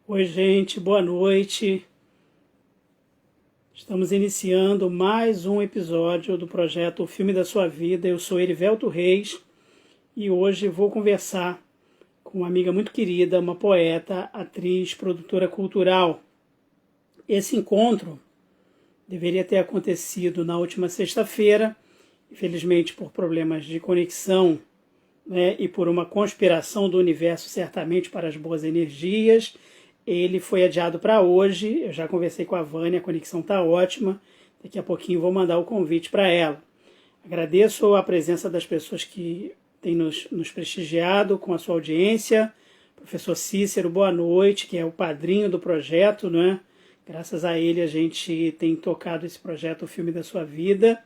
Oi, gente, boa noite. Estamos iniciando mais um episódio do projeto O Filme da Sua Vida. Eu sou Erivelto Reis e hoje vou conversar com uma amiga muito querida, uma poeta, atriz, produtora cultural. Esse encontro deveria ter acontecido na última sexta-feira, infelizmente por problemas de conexão, né, e por uma conspiração do universo, certamente para as boas energias. Ele foi adiado para hoje. Eu já conversei com a Vânia, a conexão está ótima. Daqui a pouquinho vou mandar o convite para ela. Agradeço a presença das pessoas que têm nos prestigiado com a sua audiência. Professor Cícero, boa noite, que é o padrinho do projeto, né? Graças a ele a gente tem tocado esse projeto, O Filme da Sua Vida.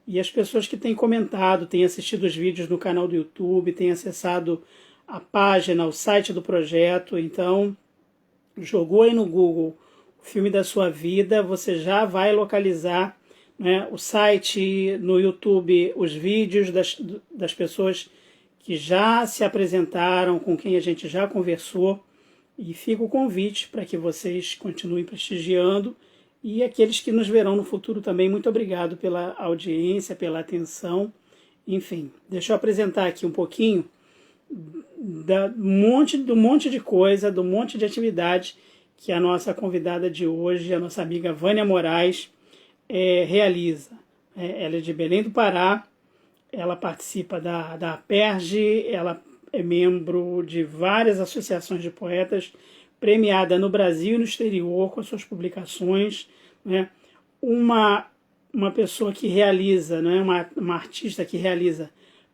E as pessoas que têm comentado, têm assistido os vídeos no canal do YouTube, têm acessado a página, o site do projeto. Então, jogou aí no Google O Filme da Sua Vida, você já vai localizar, né, o site, no YouTube, os vídeos das pessoas que já se apresentaram, com quem a gente já conversou. E fica o convite para que vocês continuem prestigiando. E aqueles que nos verão no futuro também, muito obrigado pela audiência, pela atenção. Enfim, deixa eu apresentar aqui um pouquinho do monte de coisa, do monte de atividade que a nossa convidada de hoje, a nossa amiga Vânia Moraes, realiza. Ela é de Belém do Pará, ela participa da APERJ, ela é membro de várias associações de poetas, premiada no Brasil e no exterior com as suas publicações, né? Uma pessoa que realiza, né? uma artista que realiza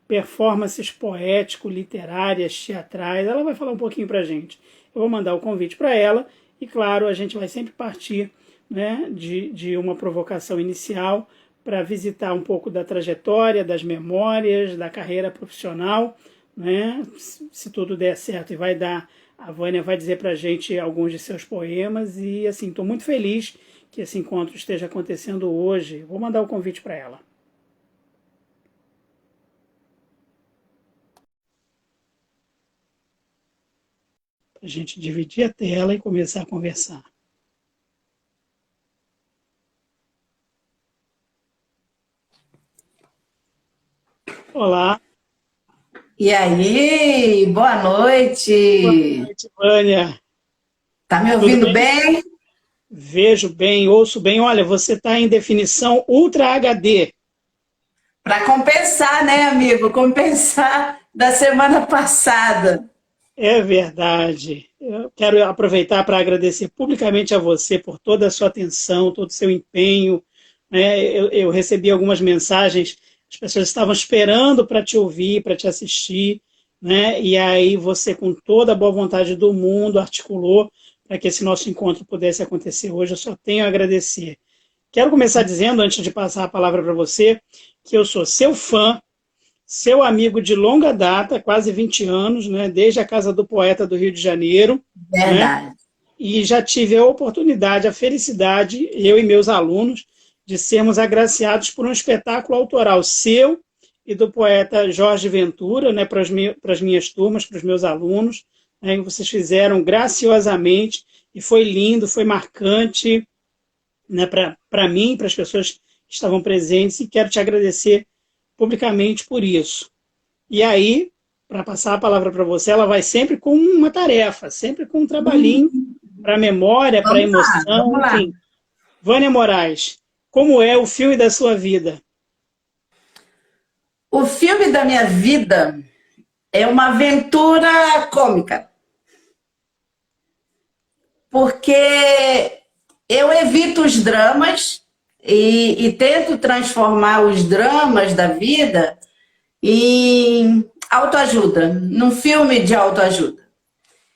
performances poético-literárias, teatrais. Ela vai falar um pouquinho para a gente. Eu vou mandar o convite para ela e, claro, a gente vai sempre partir, né, de uma provocação inicial para visitar um pouco da trajetória, das memórias, da carreira profissional, né? Se tudo der certo e vai dar, a Vânia vai dizer para a gente alguns de seus poemas e, assim, estou muito feliz que esse encontro esteja acontecendo hoje. Vou mandar o convite para ela. A gente dividir a tela e começar a conversar. Olá. E aí, boa Boa noite. noite, Vânia. Tá me Tudo ouvindo bem? bem? Vejo bem, ouço bem. Olha, você está em definição Ultra HD. Para compensar, né, amigo? Compensar da semana passada. É verdade. Eu quero aproveitar para agradecer publicamente a você por toda a sua atenção, todo o seu empenho, né? Eu recebi algumas mensagens, as pessoas estavam esperando para te ouvir, para te assistir, né? E aí você, com toda a boa vontade do mundo, articulou para que esse nosso encontro pudesse acontecer hoje. Eu só tenho a agradecer. Quero começar dizendo, antes de passar a palavra para você, que eu sou seu fã, seu amigo de longa data, quase 20 anos, né, desde a Casa do Poeta do Rio de Janeiro, né, Verdade. e já tive a oportunidade, a felicidade, eu e meus alunos, de sermos agraciados por um espetáculo autoral seu e do poeta Jorge Ventura, né, para as minhas turmas, para os meus alunos, né, que vocês fizeram graciosamente, e foi lindo, foi marcante, né, para mim, para as pessoas que estavam presentes, e quero te agradecer publicamente por isso. E aí, para passar a palavra para você, ela vai sempre com uma tarefa, sempre com um trabalhinho para a memória, para a Vamos lá, emoção, vamos lá. enfim. Vânia Moraes, como é o filme da sua vida? O filme da minha vida é uma aventura cômica, porque eu evito os dramas e tento transformar os dramas da vida em autoajuda, num filme de autoajuda.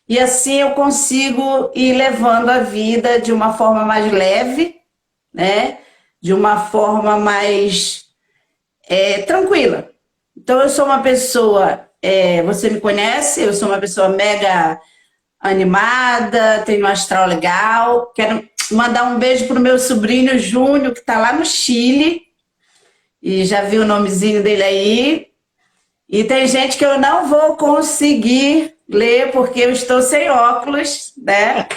E assim eu consigo ir levando a vida de uma forma mais leve, né? De uma forma mais tranquila. Então eu sou uma pessoa, você me conhece, eu sou uma pessoa mega animada, tenho um astral legal. Quero mandar um beijo pro meu sobrinho Júnior, que está lá no Chile, e já vi o nomezinho dele aí. E tem gente que eu não vou conseguir ler porque eu estou sem óculos, né?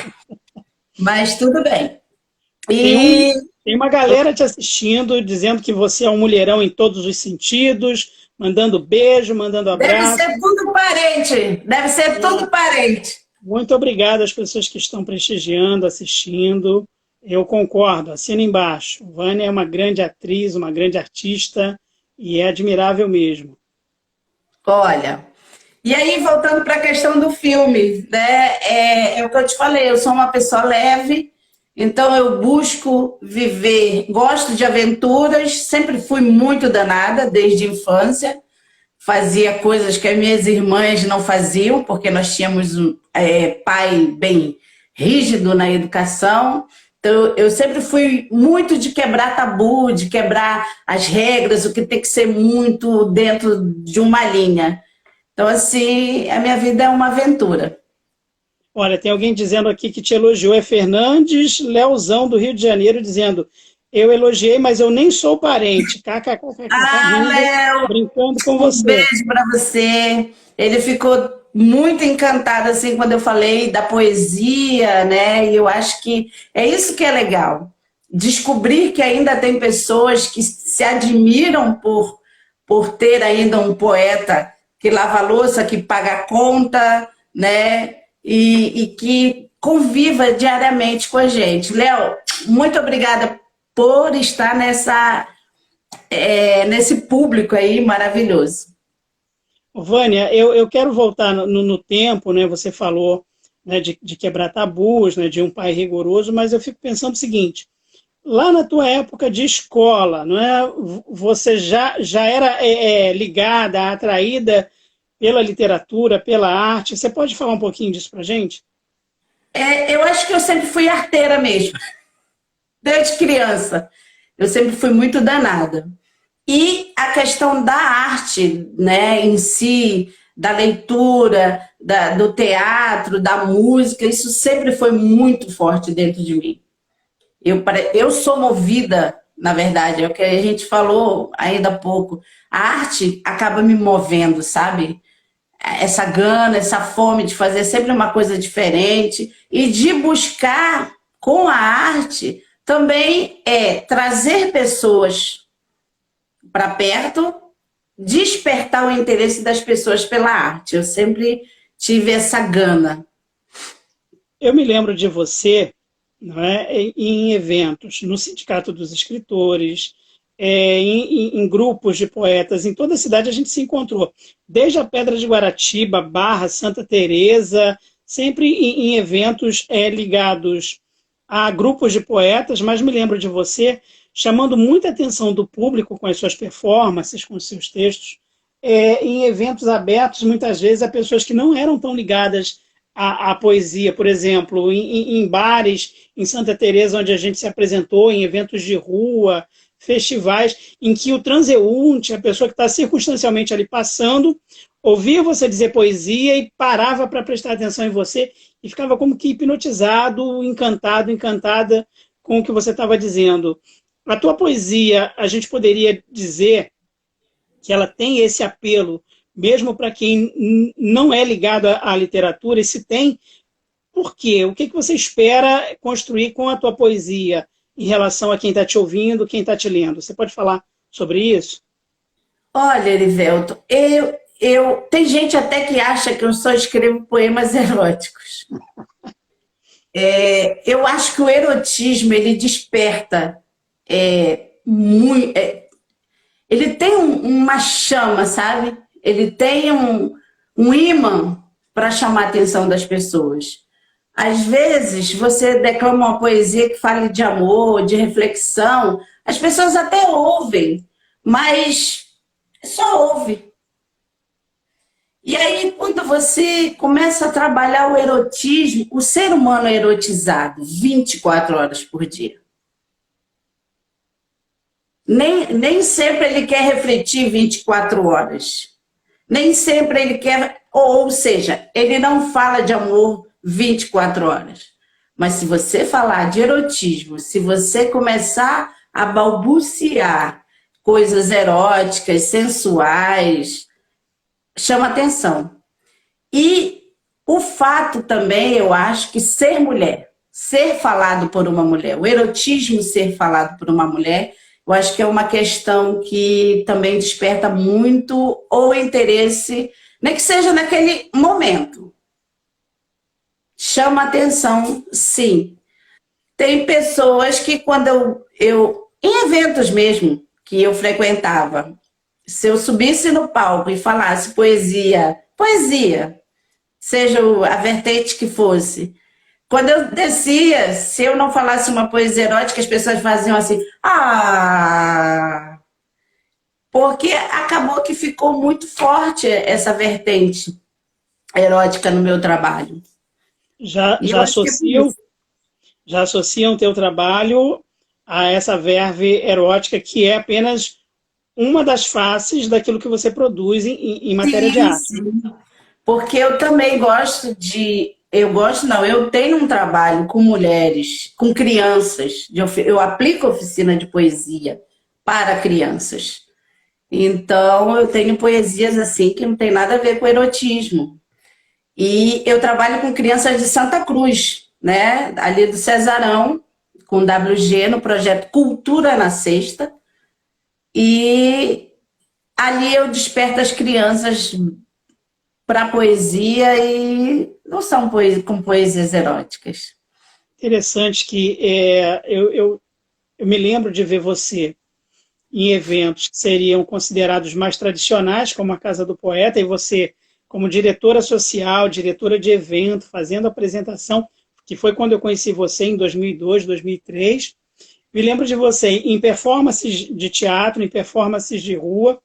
Mas tudo bem. Tem, E tem uma galera te assistindo, dizendo que você é um mulherão em todos os sentidos, mandando beijo, mandando deve abraço. ser tudo parente, deve ser tudo parente. Muito obrigado às pessoas que estão prestigiando, assistindo. Eu concordo, assina embaixo. Vânia é uma grande atriz, uma grande artista e é admirável mesmo. Olha, e aí voltando para a questão do filme, né? É o que eu te falei, eu sou uma pessoa leve, então eu busco viver, gosto de aventuras, sempre fui muito danada desde a infância. Fazia coisas que as minhas irmãs não faziam, porque nós tínhamos um pai bem rígido na educação. Então, eu sempre fui muito de quebrar tabu, de quebrar as regras, o que tem que ser muito dentro de uma linha. Então, assim, a minha vida é uma aventura. Olha, tem alguém dizendo aqui que te elogiou, é Fernandes Leozão, do Rio de Janeiro, dizendo: eu elogiei, mas eu nem sou parente. KKKKK, Ah, rindo, Léo, brincando com um você. beijo para você. Ele ficou muito encantado assim quando eu falei da poesia, né? E eu acho que é isso que é legal. Descobrir que ainda tem pessoas que se admiram por ter ainda um poeta que lava a louça, que paga a conta, né? E que conviva diariamente com a gente. Léo, muito obrigada por estar nesse público aí maravilhoso. Vânia, eu quero voltar no tempo, né? Você falou, né, de quebrar tabus, né, de um pai rigoroso, mas eu fico pensando o seguinte: lá na tua época de escola, não é? Você já era ligada, atraída pela literatura, pela arte. Você pode falar um pouquinho disso para gente? Eu acho que eu sempre fui arteira mesmo, desde criança. Eu sempre fui muito danada. E a questão da arte, né, em si, da leitura, do teatro, da música, isso sempre foi muito forte dentro de mim. Eu sou movida, na verdade, é o que a gente falou ainda há pouco. A arte acaba me movendo, sabe? Essa gana, essa fome de fazer sempre uma coisa diferente e de buscar com a arte também trazer pessoas para perto, despertar o interesse das pessoas pela arte. Eu sempre tive essa gana. Eu me lembro de você, não é, em eventos, no Sindicato dos Escritores, em grupos de poetas, em toda a cidade a gente se encontrou, desde a Pedra de Guaratiba, Barra, Santa Teresa, sempre em eventos ligados a grupos de poetas, mas me lembro de você chamando muita atenção do público com as suas performances, com os seus textos, em eventos abertos, muitas vezes, a pessoas que não eram tão ligadas à poesia, por exemplo, em bares em Santa Teresa, onde a gente se apresentou, em eventos de rua, festivais, em que o transeunte, a pessoa que está circunstancialmente ali passando, ouvia você dizer poesia e parava para prestar atenção em você e ficava como que hipnotizado, encantado, encantada com o que você estava dizendo. A tua poesia, a gente poderia dizer que ela tem esse apelo, mesmo para quem não é ligado à literatura, e se tem, por quê? O que você espera construir com a tua poesia em relação a quem está te ouvindo, quem está te lendo? Você pode falar sobre isso? Olha, Erivelto, tem gente até que acha que eu só escrevo poemas eróticos. Eu acho que o erotismo ele desperta muito. Ele tem uma chama, sabe? Ele tem um imã para chamar a atenção das pessoas. Às vezes, você declama uma poesia que fale de amor, de reflexão, as pessoas até ouvem, mas só ouve. E aí, quando você começa a trabalhar o erotismo, o ser humano é erotizado 24 horas por dia. Nem sempre ele quer refletir 24 horas. Nem sempre ele quer, ou seja, ele não fala de amor 24 horas. Mas se você falar de erotismo, se você começar a balbuciar coisas eróticas, sensuais, chama atenção. E O fato também, eu acho que ser mulher, ser falado por uma mulher, o erotismo ser falado por uma mulher, eu acho que é uma questão que também desperta muito o interesse, nem que seja naquele momento. Chama atenção, sim. Tem pessoas que quando em eventos mesmo que eu frequentava, se eu subisse no palco e falasse poesia, seja a vertente que fosse, quando eu descia, se eu não falasse uma poesia erótica, as pessoas faziam assim, porque acabou que ficou muito forte essa vertente erótica no meu trabalho. Já, E eu já acho que é por associam, isso. já associam teu trabalho a essa verve erótica que é apenas uma das faces daquilo que você produz em matéria de Sim, arte. sim. Porque eu também gosto de. Eu gosto, não, eu tenho um trabalho com mulheres, com crianças. Eu aplico oficina de poesia para crianças. Então, eu tenho poesias assim que não tem nada a ver com erotismo. E eu trabalho com crianças de Santa Cruz, né? Ali do Cesarão, com WG, no projeto Cultura na Sexta. E ali eu desperto as crianças para poesia e não são com poesias eróticas. Interessante que eu me lembro de ver você em eventos que seriam considerados mais tradicionais, como a Casa do Poeta, e você, como diretora social, diretora de evento, fazendo apresentação, que foi quando eu conheci você, em 2002, 2003. Me lembro de você em performances de teatro, em performances de rua,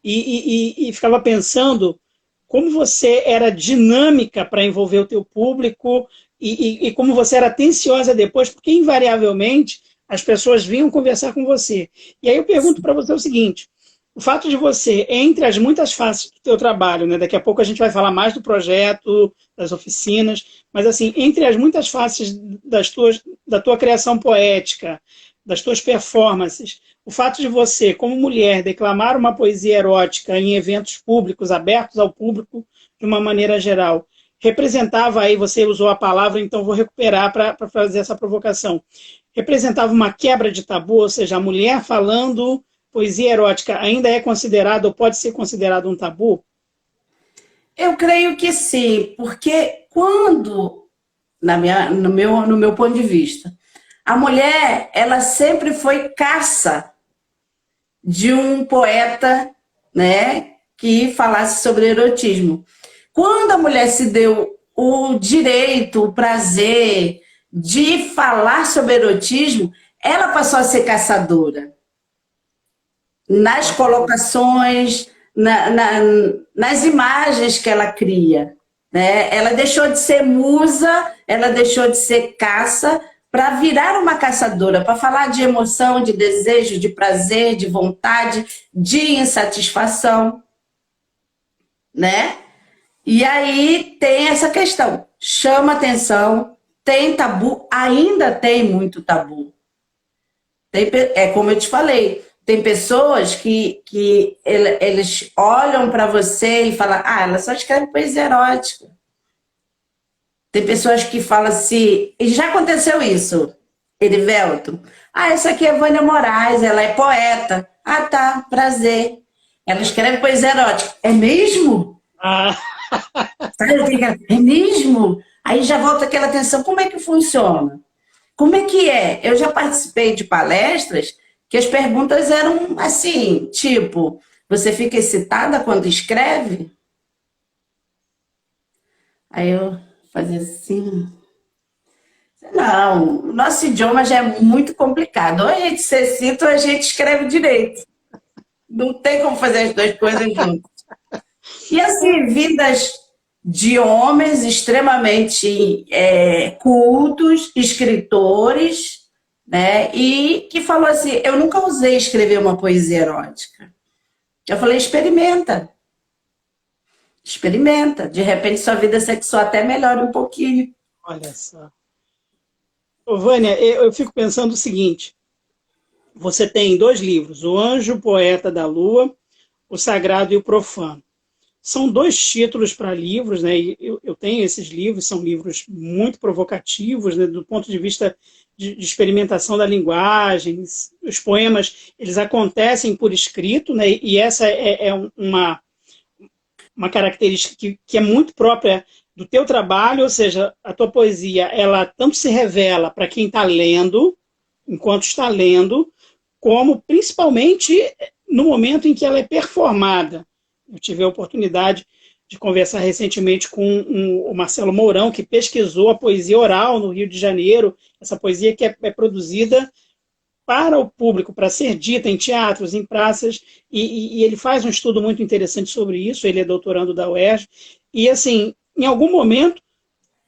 e ficava pensando como você era dinâmica para envolver o teu público e como você era atenciosa depois, porque invariavelmente as pessoas vinham conversar com você. E aí eu pergunto para você o seguinte, o fato de você, entre as muitas faces do teu trabalho, né, daqui a pouco a gente vai falar mais do projeto, das oficinas, mas assim, entre as muitas faces da tua criação poética, das tuas performances, o fato de você, como mulher, declamar uma poesia erótica em eventos públicos, abertos ao público de uma maneira geral, representava aí, você usou a palavra, então vou recuperar para fazer essa provocação, representava uma quebra de tabu, ou seja, a mulher falando poesia erótica ainda é considerada ou pode ser considerado um tabu? Eu creio que sim, porque quando, no meu ponto de vista, a mulher ela sempre foi caça de um poeta, né, que falasse sobre erotismo. Quando a mulher se deu o direito, o prazer de falar sobre erotismo, ela passou a ser caçadora. Nas colocações, nas imagens que ela cria. Né? Ela deixou de ser musa, ela deixou de ser caça para virar uma caçadora, para falar de emoção, de desejo, de prazer, de vontade, de insatisfação. Né? E aí tem essa questão, chama atenção, tem tabu, ainda tem muito tabu. É como eu te falei, tem pessoas que eles olham para você e falam, ela só escreve poesia erótica. Tem pessoas que falam assim, e já aconteceu isso, Erivelto. Essa aqui é Vânia Moraes, ela é poeta. Tá, prazer. Ela escreve poesia erótica. É mesmo? Ah, É mesmo? Aí já volta aquela atenção, como é que funciona? Como é que é? Eu já participei de palestras que as perguntas eram assim, tipo, você fica excitada quando escreve? Aí eu fazia assim. Não, o nosso idioma já é muito complicado. Ou a gente se excita ou a gente escreve direito. Não tem como fazer as duas coisas juntas. E assim, vidas de homens extremamente cultos, escritores, né? E que falou assim: eu nunca usei escrever uma poesia erótica. Eu falei: experimenta. Experimenta. De repente, sua vida sexual até melhora um pouquinho. olha só. Ô, Vânia, eu fico pensando o seguinte, você tem dois livros, O Anjo Poeta da Lua, O Sagrado e o Profano. São dois títulos para livros, né? E eu eu tenho esses livros, são livros muito provocativos, né, do ponto de vista de experimentação da linguagem. Os poemas, eles acontecem por escrito, né, e essa é uma característica que é muito própria do teu trabalho, ou seja, a tua poesia, ela tanto se revela para quem está lendo, enquanto está lendo, como principalmente no momento em que ela é performada. Eu tive a oportunidade de conversar recentemente com o Marcelo Mourão, que pesquisou a poesia oral no Rio de Janeiro, essa poesia que é produzida para o público, para ser dita em teatros, em praças, e ele faz um estudo muito interessante sobre isso, ele é doutorando da UERJ, e assim, em algum momento,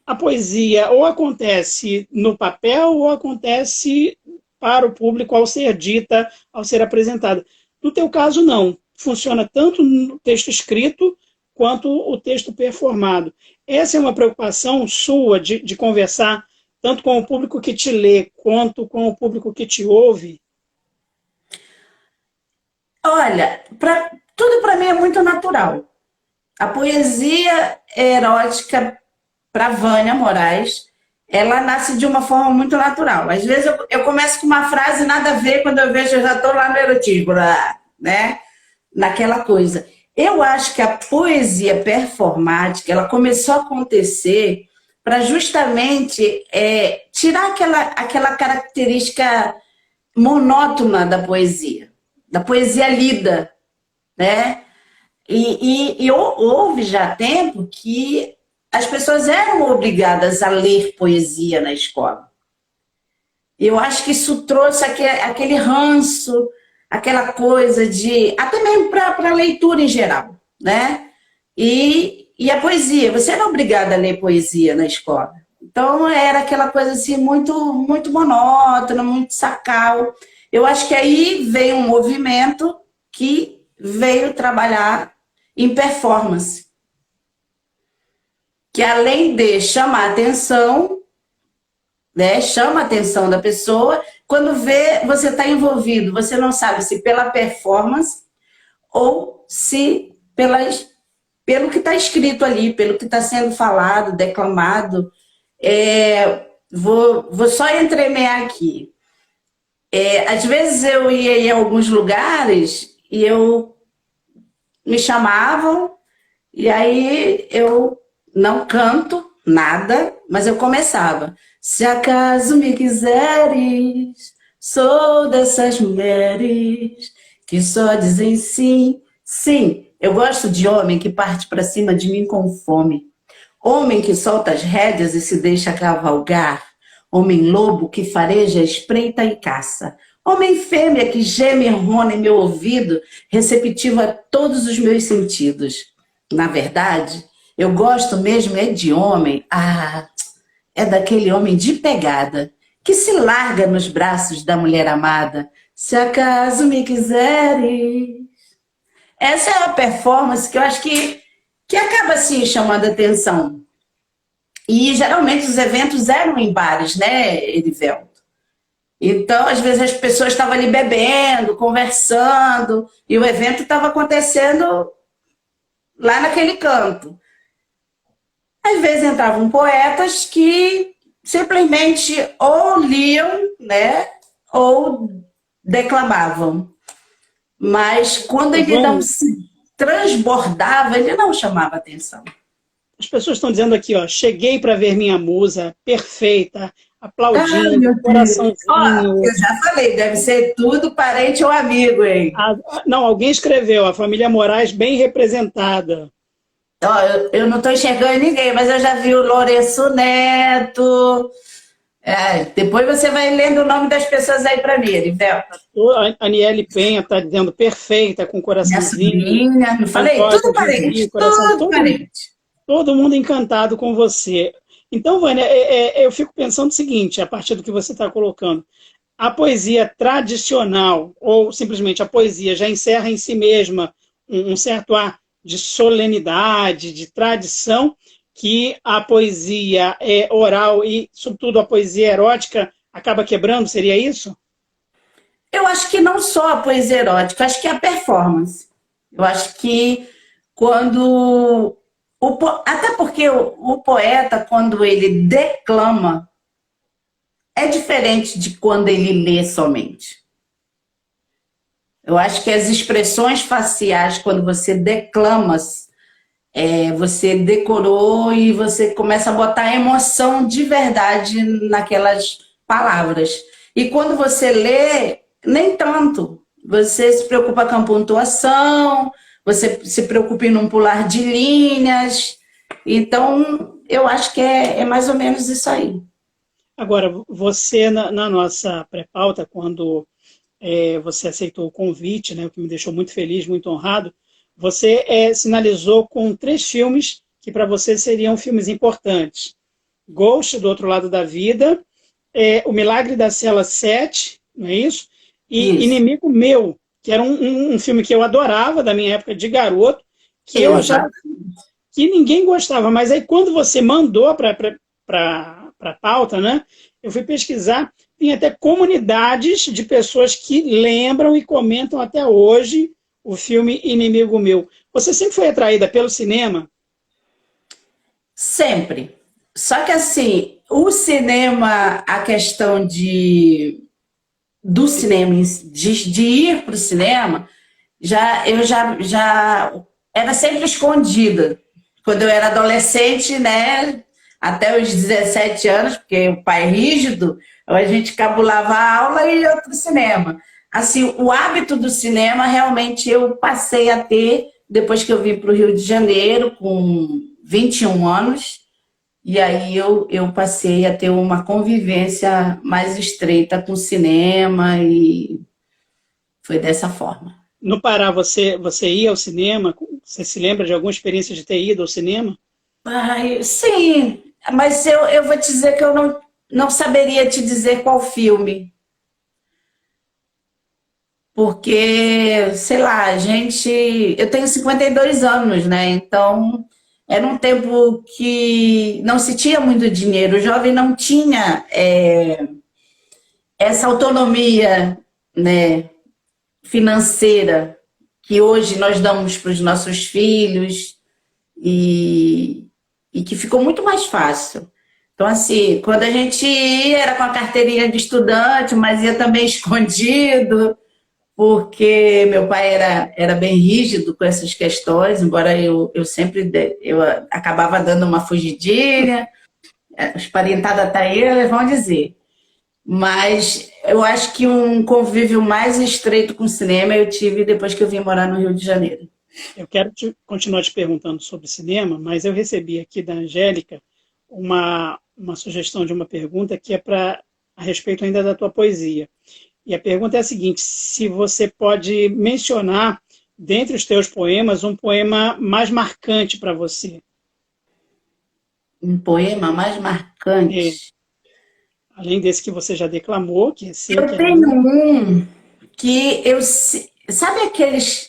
a poesia ou acontece no papel ou acontece para o público ao ser dita, ao ser apresentada. No teu caso, não. Funciona tanto no texto escrito quanto o texto performado. Essa é uma preocupação sua de conversar tanto com o público que te lê, quanto com o público que te ouve? Olha, tudo para mim é muito natural. A poesia erótica para Vânia Moraes, ela nasce de uma forma muito natural. Às vezes eu começo com uma frase nada a ver, quando eu vejo eu já estou lá no erotismo, né? Naquela coisa. Eu acho que a poesia performática, ela começou a acontecer para justamente tirar aquela característica monótona da poesia lida, né? E houve já tempo que as pessoas eram obrigadas a ler poesia na escola. Eu acho que isso trouxe aquele ranço, aquela coisa de... até mesmo para a leitura em geral, né? E a poesia, você era obrigada a ler poesia na escola. Então era aquela coisa assim muito, muito monótona, muito sacal. Eu acho que aí veio um movimento que veio trabalhar em performance. Que além de chamar a atenção, né, chama a atenção da pessoa, quando vê, você está envolvido, você não sabe se pela performance ou se pelo que está escrito ali, pelo que está sendo falado, declamado. Vou só entremear aqui. Às vezes eu ia em alguns lugares e me chamavam, e aí eu não canto nada, mas eu começava. Se acaso me quiseres, sou dessas mulheres que só dizem sim, sim. Eu gosto de homem que parte para cima de mim com fome. Homem que solta as rédeas e se deixa cavalgar. Homem lobo que fareja, espreita e caça. Homem fêmea que geme e rona em meu ouvido, receptivo a todos os meus sentidos. Na verdade, eu gosto mesmo de homem. É daquele homem de pegada, que se larga nos braços da mulher amada. Se acaso me quiseres. Essa é a performance que eu acho que acaba assim chamando a atenção. E geralmente os eventos eram em bares, né, Erivelto? Então, às vezes as pessoas estavam ali bebendo, conversando, e o evento estava acontecendo lá naquele canto. Às vezes entravam poetas que simplesmente ou liam, né, ou declamavam. Mas quando ele não se transbordava, ele não chamava atenção. As pessoas estão dizendo aqui, ó, cheguei para ver minha musa, perfeita, aplaudindo, coraçãozinho. Eu já falei, deve ser tudo parente ou amigo, hein? Não, alguém escreveu, a família Moraes bem representada. Eu não estou enxergando ninguém, mas eu já vi o Lourenço Neto. Depois você vai lendo o nome das pessoas aí para mim, Erivelto. A Aniele Penha está dizendo perfeita, com coraçãozinho. Minha sobrinha, não falei? Tudo parente, tudo parente. Todo mundo encantado com você. Então, Vânia, eu fico pensando o seguinte, a partir do que você está colocando. A poesia tradicional, ou simplesmente a poesia, já encerra em si mesma um certo ar de solenidade, de tradição, que a poesia oral e, sobretudo, a poesia erótica acaba quebrando, seria isso? Eu acho que não só a poesia erótica, acho que a performance. Eu acho que quando Até porque o poeta, quando ele declama, é diferente de quando ele lê somente. Eu acho que as expressões faciais, quando você declama, você decorou e você começa a botar emoção de verdade naquelas palavras. E quando você lê, nem tanto. Você se preocupa com a pontuação, você se preocupa em não pular de linhas. Então, eu acho que é mais ou menos isso aí. Agora, você, na nossa pré-pauta, quando você aceitou o convite, né, o que me deixou muito feliz, muito honrado, você sinalizou com 3 filmes que para você seriam filmes importantes. Ghost, Do Outro Lado da Vida, O Milagre da Cela 7, não é isso? E Isso. Inimigo Meu, que era um filme que eu adorava, da minha época de garoto, que eu achava que ninguém gostava. Mas aí quando você mandou para a pauta, né, eu fui pesquisar, tem até comunidades de pessoas que lembram e comentam até hoje o filme Inimigo Meu. Você sempre foi atraída pelo cinema? Sempre. Só que assim, o cinema, a questão do cinema, de ir para o cinema, eu já era sempre escondida. Quando eu era adolescente, né, até os 17 anos, porque o pai é rígido, a gente cabulava a aula e ia para o cinema. Assim, o hábito do cinema, realmente, eu passei a ter depois que eu vim para o Rio de Janeiro, com 21 anos, e aí eu passei a ter uma convivência mais estreita com o cinema e foi dessa forma. No Pará, você ia ao cinema? Você se lembra de alguma experiência de ter ido ao cinema? Ai, sim, mas eu vou te dizer que eu não saberia te dizer qual filme. Porque, sei lá, eu tenho 52 anos, né? Então, era um tempo que não se tinha muito dinheiro, o jovem não tinha essa autonomia, né, financeira que hoje nós damos para os nossos filhos e que ficou muito mais fácil. Então, assim, quando a gente ia, era com a carteirinha de estudante, mas ia também escondido, porque meu pai era bem rígido com essas questões, embora eu sempre eu acabava dando uma fugidinha, os parentadas tá aí, eles vão dizer. Mas eu acho que um convívio mais estreito com o cinema eu tive depois que eu vim morar no Rio de Janeiro. Eu quero continuar te perguntando sobre cinema, mas eu recebi aqui da Angélica uma sugestão de uma pergunta que é a respeito ainda da tua poesia. E a pergunta é a seguinte: se você pode mencionar, dentre os teus poemas, um poema mais marcante para você. Um poema mais marcante? Além desse que você já declamou, que é seu. Eu tenho um que eu... Sabe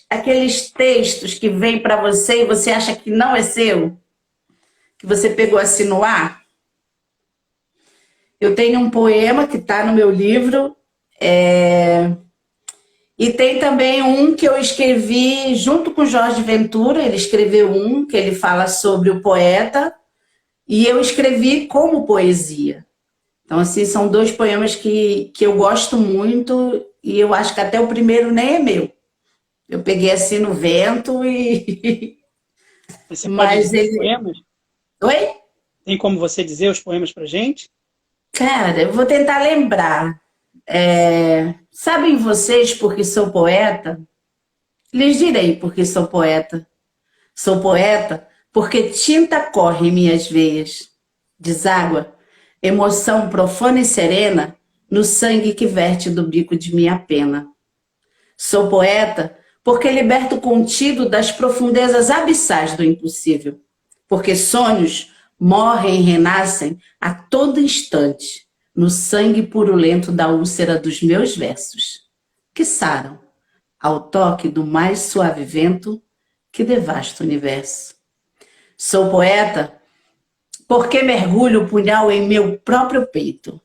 aqueles textos que vêm para você e você acha que não é seu? Que você pegou assim no ar? Eu tenho um poema que está no meu livro, e tem também um que eu escrevi junto com Jorge Ventura. Ele escreveu um que ele fala sobre o poeta e eu escrevi como poesia. Então, assim, são 2 poemas que eu gosto muito e eu acho que até o primeiro nem é meu. Eu peguei assim no vento e... Você pode dizer os poemas? Oi? Tem como você dizer os poemas pra gente? Cara, eu vou tentar lembrar. Sabem vocês porque sou poeta? Lhes direi porque sou poeta. Sou poeta porque tinta corre em minhas veias. Deságua, emoção profana e serena no sangue que verte do bico de minha pena. Sou poeta porque liberto o contido das profundezas abissais do impossível. Porque sonhos morrem e renascem a todo instante no sangue purulento da úlcera dos meus versos, que saram ao toque do mais suave vento que devasta o universo. Sou poeta porque mergulho o punhal em meu próprio peito,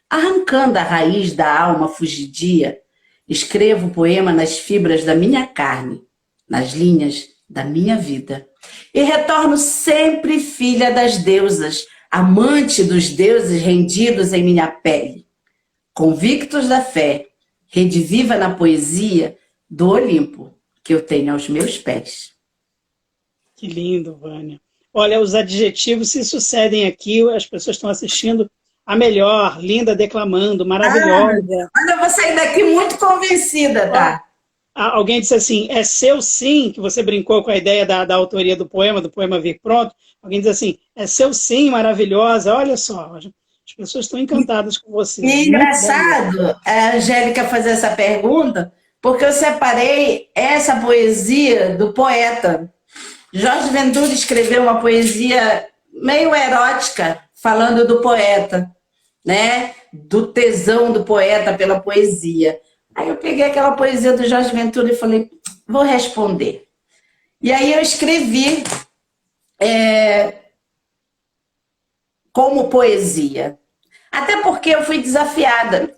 arrancando a raiz da alma fugidia, escrevo o poema nas fibras da minha carne, nas linhas da minha vida. E retorno sempre filha das deusas, amante dos deuses rendidos em minha pele. Convictos da fé, rede viva na poesia do Olimpo que eu tenho aos meus pés. Que lindo, Vânia. Olha, os adjetivos se sucedem aqui, as pessoas estão assistindo. A melhor, linda declamando, maravilhosa. Olha, eu vou sair daqui muito convencida, tá? Alguém disse assim, é seu sim, que você brincou com a ideia da autoria do poema vir pronto. Alguém diz assim, é seu sim, maravilhosa. Olha só, as pessoas estão encantadas com você. E engraçado a Angélica fazer essa pergunta, porque eu separei essa poesia do poeta. Jorge Ventura escreveu uma poesia meio erótica, falando do poeta, né? Do tesão do poeta pela poesia. Aí eu peguei aquela poesia do Jorge Ventura e falei, vou responder. E aí eu escrevi como poesia. Até porque eu fui desafiada.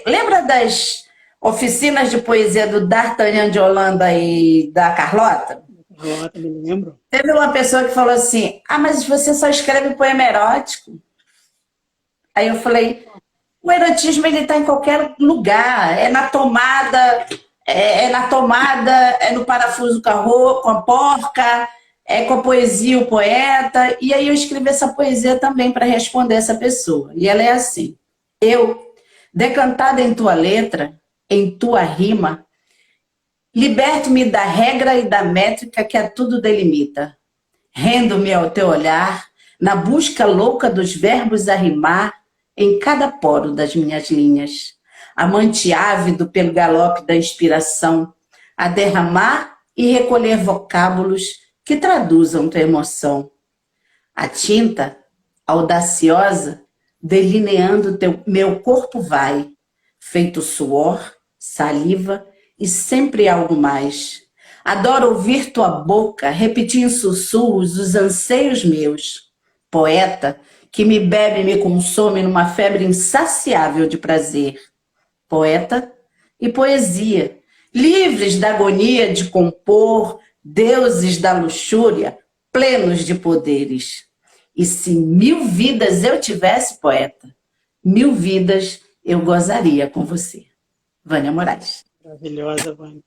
Lembra das oficinas de poesia do D'Artagnan de Holanda e da Carlota? Carlota, me lembro. Teve uma pessoa que falou assim, mas você só escreve poema erótico? Aí eu falei, o erotismo ele está em qualquer lugar, é na tomada, é no parafuso com a porca, é com a poesia o poeta. E aí eu escrevi essa poesia também para responder essa pessoa. E ela é assim, eu, decantada em tua letra, em tua rima, liberto-me da regra e da métrica que a tudo delimita. Rendo-me ao teu olhar, na busca louca dos verbos a rimar em cada poro das minhas linhas. Amante ávido pelo galope da inspiração, a derramar e recolher vocábulos que traduzam tua emoção. A tinta, audaciosa, delineando meu corpo vai, feito suor, saliva e sempre algo mais. Adoro ouvir tua boca repetir em sussurros os anseios meus. Poeta que me bebe e me consome numa febre insaciável de prazer. Poeta e poesia, livres da agonia de compor, deuses da luxúria, plenos de poderes. E se 1000 vidas eu tivesse, poeta, 1000 vidas eu gozaria com você. Vânia Moraes. Maravilhosa, Vânia.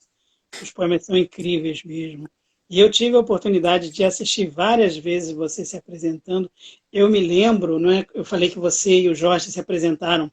Os poemas são incríveis mesmo. E eu tive a oportunidade de assistir várias vezes você se apresentando. Eu me lembro, não é? Eu falei que você e o Jorge se apresentaram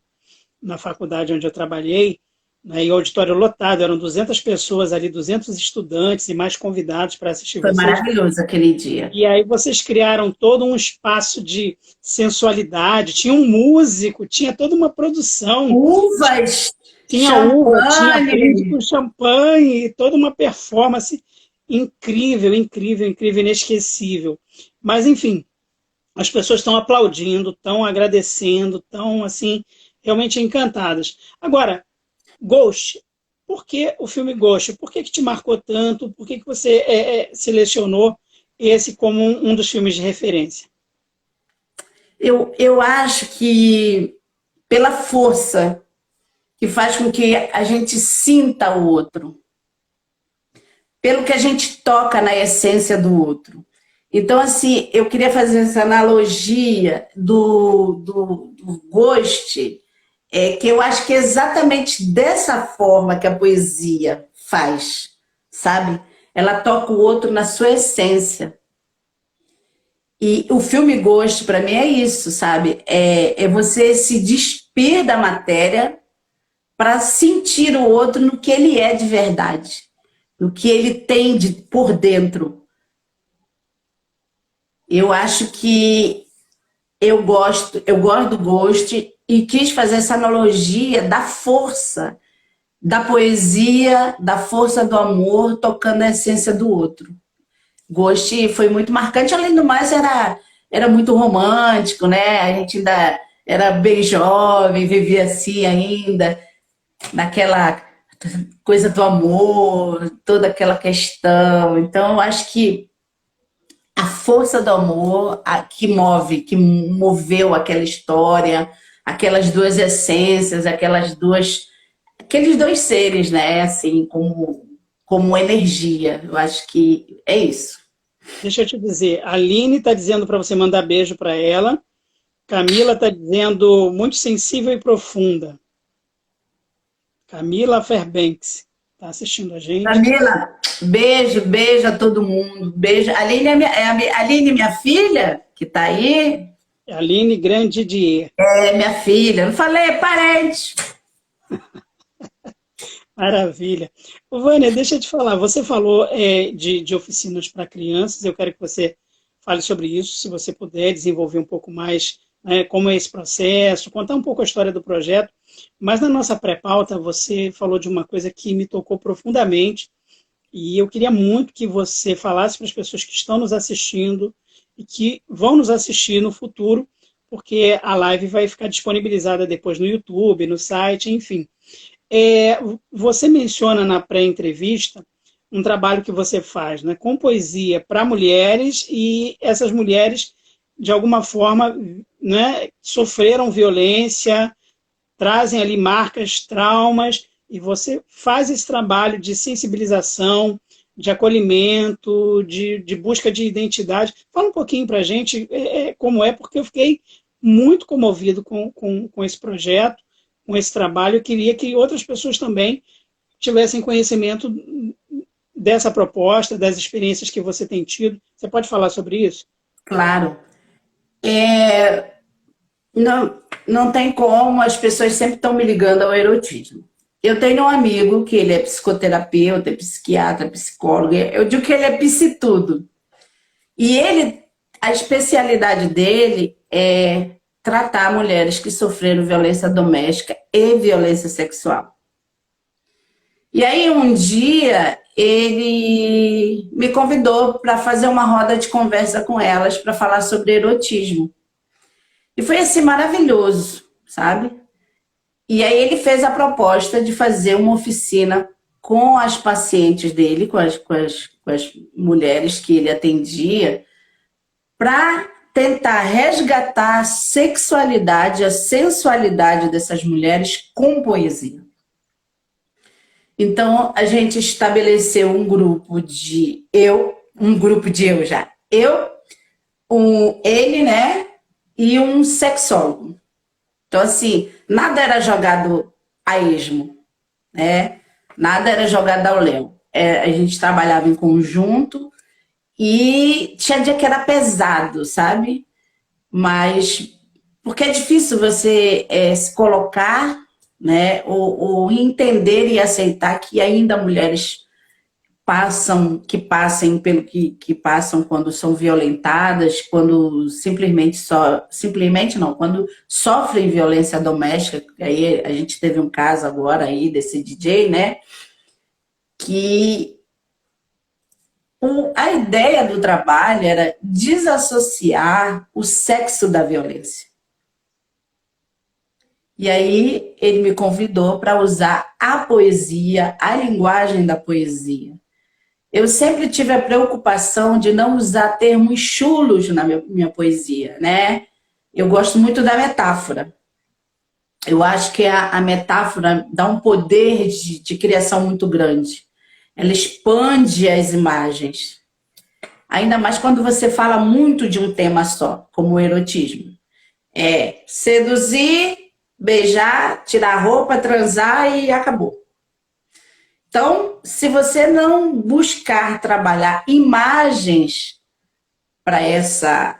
na faculdade onde eu trabalhei, né, e o auditório lotado, eram 200 pessoas ali, 200 estudantes e mais convidados para assistir Foi vocês. maravilhoso aquele dia. E aí vocês criaram todo um espaço de sensualidade, tinha um músico, tinha toda uma produção. Uvas, tinha champanhe. Uva, tinha brinde com champanhe, toda uma performance incrível, incrível, incrível, inesquecível. Mas, enfim, as pessoas estão aplaudindo, estão agradecendo, estão, assim, realmente encantadas. Agora, Ghost, por que o filme Ghost? Por que te marcou tanto? Por que você selecionou esse como um dos filmes de referência? Eu acho que pela força que faz com que a gente sinta o outro, pelo que a gente toca na essência do outro. Então, assim, eu queria fazer essa analogia do Ghost, que eu acho que é exatamente dessa forma que a poesia faz, sabe? Ela toca o outro na sua essência. E o filme Ghost, para mim, é isso, sabe? É você se despir da matéria para sentir o outro no que ele é de verdade, no que ele tem por dentro. Eu acho que eu gosto do Ghost e quis fazer essa analogia da força da poesia, da força do amor tocando a essência do outro. Ghost foi muito marcante, além do mais era muito romântico, né? A gente ainda era bem jovem, vivia assim ainda, naquela coisa do amor, toda aquela questão. Então, eu acho que a força do amor que moveu aquela história, aquelas duas essências, aqueles dois seres, né? Assim, como energia. Eu acho que é isso. Deixa eu te dizer, a Aline está dizendo para você mandar beijo para ela. Camila está dizendo muito sensível e profunda. Camila Fairbanks está assistindo a gente. Camila, beijo, beijo a todo mundo. Beijo. A Aline, a Aline, minha filha, que está aí, Aline Grandidier. é minha filha. Não falei, é parente. Maravilha. Ô, Vânia, deixa eu te falar. Você falou de oficinas para crianças. Eu quero que você fale sobre isso, se você puder desenvolver um pouco mais, né, como é esse processo, contar um pouco a história do projeto. Mas na nossa pré-pauta, você falou de uma coisa que me tocou profundamente. E eu queria muito que você falasse para as pessoas que estão nos assistindo e que vão nos assistir no futuro, porque a live vai ficar disponibilizada depois no YouTube, no site, enfim. Você menciona na pré-entrevista um trabalho que você faz, né, com poesia para mulheres, e essas mulheres, de alguma forma, né, sofreram violência, trazem ali marcas, traumas, e você faz esse trabalho de sensibilização, de acolhimento, de busca de identidade. Fala um pouquinho para a gente como é, porque eu fiquei muito comovido com esse projeto, com esse trabalho. Eu queria que outras pessoas também tivessem conhecimento dessa proposta, das experiências que você tem tido. Você pode falar sobre isso? Claro. Não, não tem como, as pessoas sempre estão me ligando ao erotismo. Eu tenho um amigo que ele é psicoterapeuta, é psiquiatra, psicólogo, eu digo que ele é psitudo. E ele, a especialidade dele é tratar mulheres que sofreram violência doméstica e violência sexual. E aí um dia ele me convidou para fazer uma roda de conversa com elas para falar sobre erotismo. E foi assim maravilhoso, sabe? E aí ele fez a proposta de fazer uma oficina com as pacientes dele, com as mulheres que ele atendia, para tentar resgatar a sexualidade, a sensualidade dessas mulheres com poesia. Então a gente estabeleceu um grupo de eu já. Ele, né? E um sexólogo. Então, assim, nada era jogado a esmo, né? Nada era jogado ao léu. A gente trabalhava em conjunto e tinha dia que era pesado, sabe? Mas, porque é difícil você se colocar, né? Ou entender e aceitar que ainda mulheres passem pelo que passam quando são violentadas, quando simplesmente não, quando sofrem violência doméstica. Aí a gente teve um caso agora aí desse DJ, né, que a ideia do trabalho era desassociar o sexo da violência. E aí ele me convidou para usar a poesia, a linguagem da poesia. Eu sempre tive a preocupação de não usar termos chulos na minha poesia, né? Eu gosto muito da metáfora. Eu acho que a metáfora dá um poder de criação muito grande. Ela expande as imagens. Ainda mais quando você fala muito de um tema só, como o erotismo. É seduzir, beijar, tirar a roupa, transar e acabou. Então, se você não buscar trabalhar imagens para essa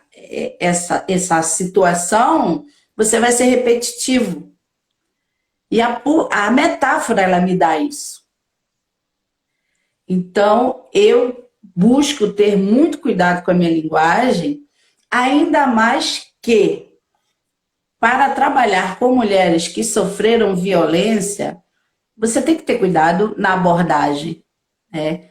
situação, você vai ser repetitivo. E a metáfora, ela me dá isso. Então, eu busco ter muito cuidado com a minha linguagem, ainda mais que, para trabalhar com mulheres que sofreram violência, você tem que ter cuidado na abordagem, né?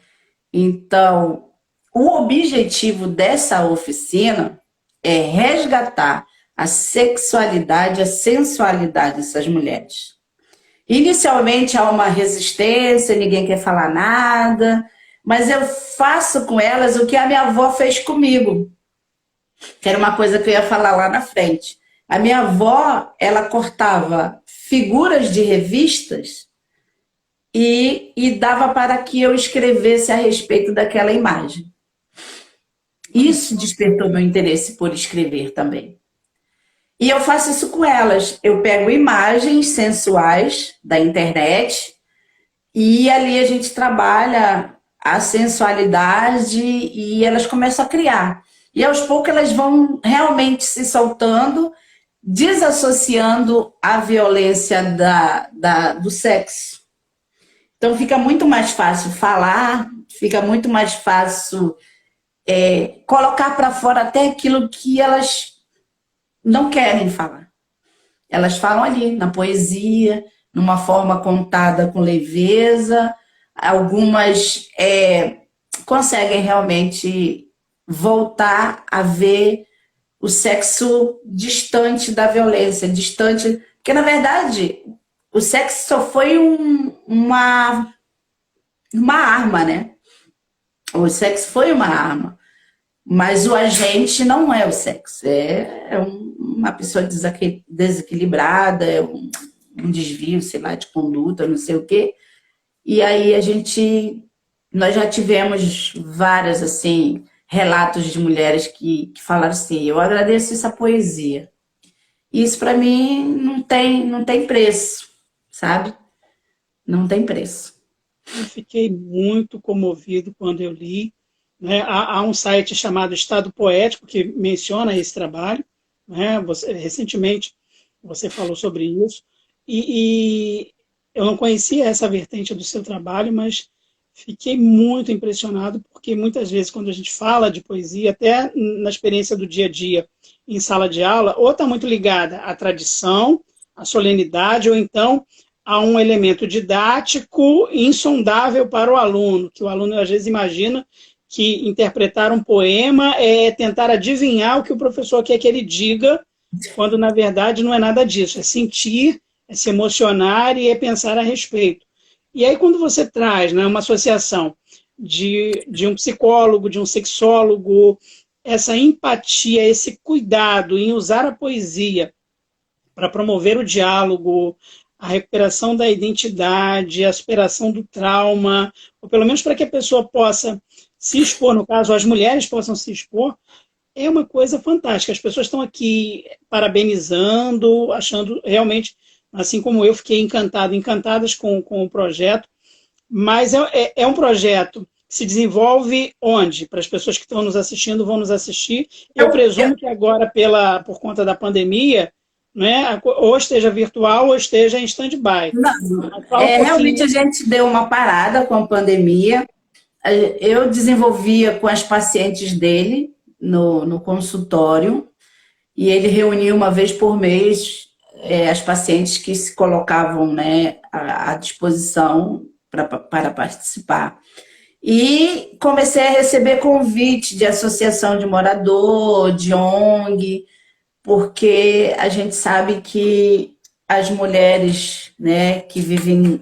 Então, o objetivo dessa oficina é resgatar a sexualidade, a sensualidade dessas mulheres. Inicialmente há uma resistência, ninguém quer falar nada, mas eu faço com elas o que a minha avó fez comigo, que era uma coisa que eu ia falar lá na frente. A minha avó, ela cortava figuras de revistas e dava para que eu escrevesse a respeito daquela imagem. Isso despertou meu interesse por escrever também. E eu faço isso com elas. Eu pego imagens sensuais da internet e ali a gente trabalha a sensualidade e elas começam a criar. E aos poucos elas vão realmente se soltando, desassociando a violência do sexo. Então fica muito mais fácil falar, fica muito mais fácil colocar para fora até aquilo que elas não querem falar. Elas falam ali, na poesia, numa forma contada com leveza. Algumas conseguem realmente voltar a ver o sexo distante da violência, distante... Porque, na verdade, o sexo só foi uma arma, né? O sexo foi uma arma. Mas o agente não é o sexo. É uma pessoa desequilibrada, é um desvio, sei lá, de conduta, não sei o quê. E aí nós já tivemos vários, assim, relatos de mulheres que falaram assim, eu agradeço essa poesia. Isso para mim não tem preço, sabe? Não tem preço. Eu fiquei muito comovido quando eu li, né? Há um site chamado Estado Poético que menciona esse trabalho, né? Recentemente você falou sobre isso, e eu não conhecia essa vertente do seu trabalho, mas fiquei muito impressionado, porque muitas vezes quando a gente fala de poesia, até na experiência do dia a dia, em sala de aula, ou está muito ligada à tradição, à solenidade, ou então a um elemento didático insondável para o aluno, que o aluno às vezes imagina que interpretar um poema é tentar adivinhar o que o professor quer que ele diga, quando na verdade não é nada disso, é sentir, é se emocionar e é pensar a respeito. E aí quando você traz, né, uma associação de um psicólogo, de um sexólogo, essa empatia, esse cuidado em usar a poesia para promover o diálogo, a recuperação da identidade, a superação do trauma, ou pelo menos para que a pessoa possa se expor, no caso, as mulheres possam se expor, é uma coisa fantástica. As pessoas estão aqui parabenizando, achando realmente, assim como eu, fiquei encantadas com o projeto, mas é um projeto que se desenvolve onde? Para as pessoas que estão nos assistindo, vão nos assistir. Eu presumo que agora, por conta da pandemia, né, ou esteja virtual ou esteja em stand-by. Realmente a gente deu uma parada com a pandemia. Eu desenvolvia com as pacientes dele no consultório e ele reunia uma vez por mês as pacientes que se colocavam, né, à disposição para participar. E comecei a receber convite de associação de morador, de ONG, porque a gente sabe que as mulheres, né, que vivem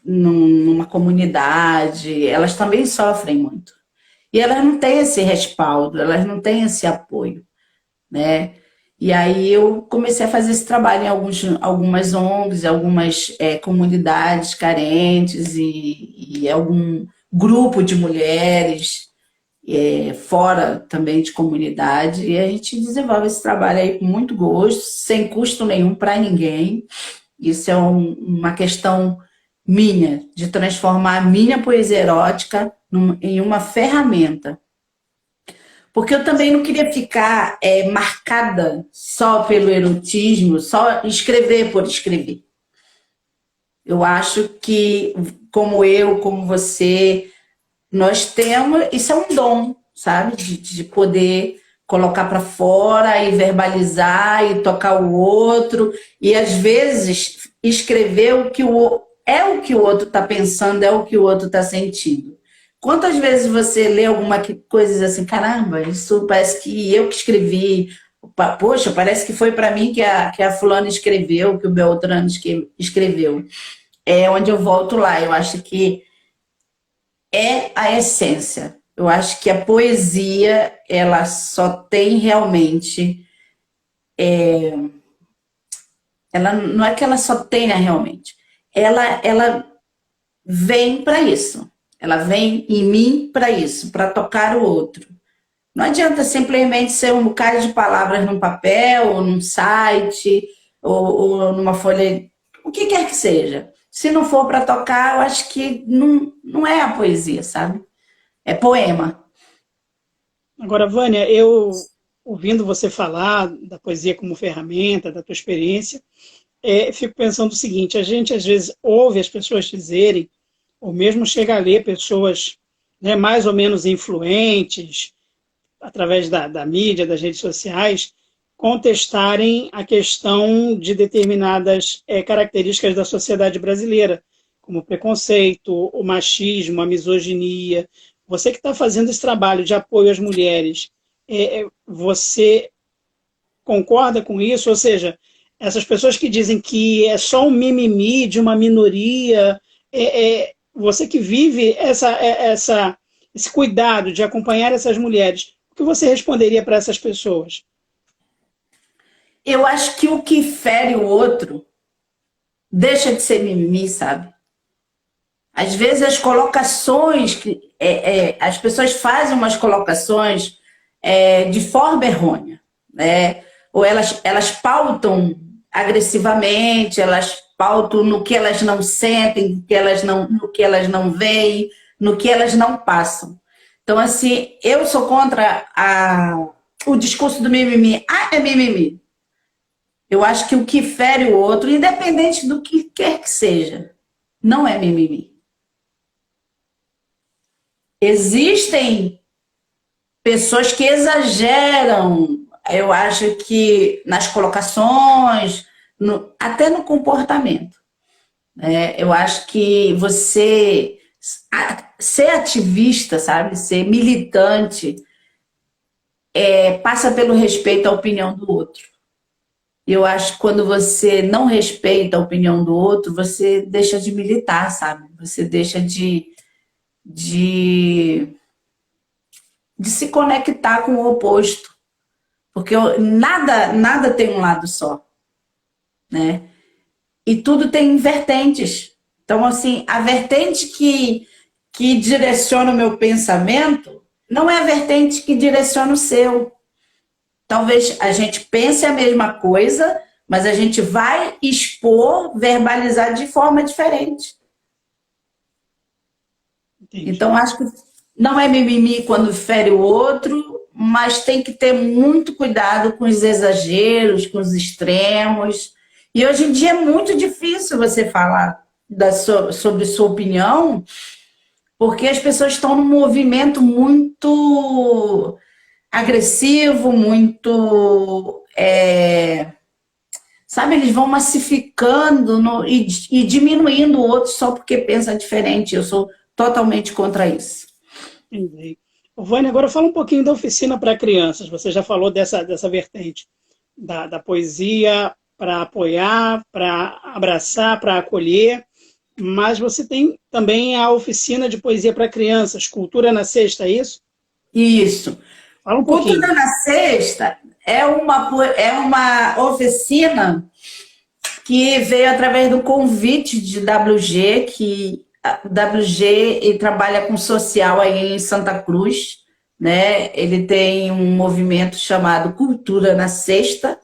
numa comunidade, elas também sofrem muito. E elas não têm esse respaldo, elas não têm esse apoio, né? E aí eu comecei a fazer esse trabalho em algumas ONGs, algumas comunidades carentes e algum grupo de mulheres fora também de comunidade, e a gente desenvolve esse trabalho aí com muito gosto, sem custo nenhum para ninguém. Isso é uma questão minha, de transformar a minha poesia erótica em uma ferramenta. Porque eu também não queria ficar marcada só pelo erotismo, só escrever por escrever. Eu acho que, como eu, como você, nós temos, isso é um dom, sabe? De poder colocar para fora e verbalizar e tocar o outro. E às vezes escrever o que o outro está pensando, é o que o outro está sentindo. Quantas vezes você lê alguma coisa assim, caramba, isso parece que eu que escrevi, poxa, parece que foi para mim que a fulana escreveu, que o Beltrano escreveu. É onde eu volto lá, eu acho que é a essência. Eu acho que a poesia, ela só tem realmente... ela não é que ela só tenha realmente. Ela vem para isso. Ela vem em mim para isso, para tocar o outro. Não adianta simplesmente ser um bocado de palavras num papel, ou num site, ou numa folha, o que quer que seja. Se não for para tocar, eu acho que não é a poesia, sabe? É poema. Agora, Vânia, eu ouvindo você falar da poesia como ferramenta, da tua experiência, fico pensando o seguinte: a gente às vezes ouve as pessoas dizerem, ou mesmo chega a ler pessoas, né, mais ou menos influentes, através da mídia, das redes sociais, contestarem a questão de determinadas características da sociedade brasileira, como o preconceito, o machismo, a misoginia. Você que está fazendo esse trabalho de apoio às mulheres, você concorda com isso? Ou seja, essas pessoas que dizem que é só um mimimi de uma minoria, você que vive esse cuidado de acompanhar essas mulheres, o que você responderia para essas pessoas? Eu acho que o que fere o outro deixa de ser mimimi, sabe? Às vezes as colocações, as pessoas fazem umas colocações de forma errônea, né? Ou elas pautam agressivamente, elas pautam no que elas não sentem, no que elas não veem, no que elas não passam. Então, assim, eu sou contra o discurso do mimimi. Ah, é mimimi. Eu acho que o que fere o outro, independente do que quer que seja, não é mimimi. Existem pessoas que exageram, eu acho que nas colocações, até no comportamento. Eu acho que você ser ativista, sabe, ser militante, passa pelo respeito à opinião do outro. Eu acho que quando você não respeita a opinião do outro, você deixa de militar, sabe? Você deixa de se conectar com o oposto. Porque nada tem um lado só, né? E tudo tem vertentes. Então, assim, a vertente que direciona o meu pensamento não é a vertente que direciona o seu. Talvez a gente pense a mesma coisa, mas a gente vai expor, verbalizar de forma diferente. Entendi. Então, acho que não é mimimi quando fere o outro, mas tem que ter muito cuidado com os exageros, com os extremos. E hoje em dia é muito difícil você falar sobre sua opinião, porque as pessoas estão num movimento muito agressivo, muito... sabe, eles vão massificando e diminuindo o outro só porque pensa diferente. Eu sou totalmente contra isso. Entendi. Vânia, agora fala um pouquinho da oficina para crianças. Você já falou dessa vertente da poesia para apoiar, para abraçar, para acolher, mas você tem também a oficina de poesia para crianças, Cultura na Sexta, é isso? Isso. Fala um pouquinho. Cultura na Sexta é uma oficina que veio através do convite de WG, que WG trabalha com social aí em Santa Cruz, né? Ele tem um movimento chamado Cultura na Sexta.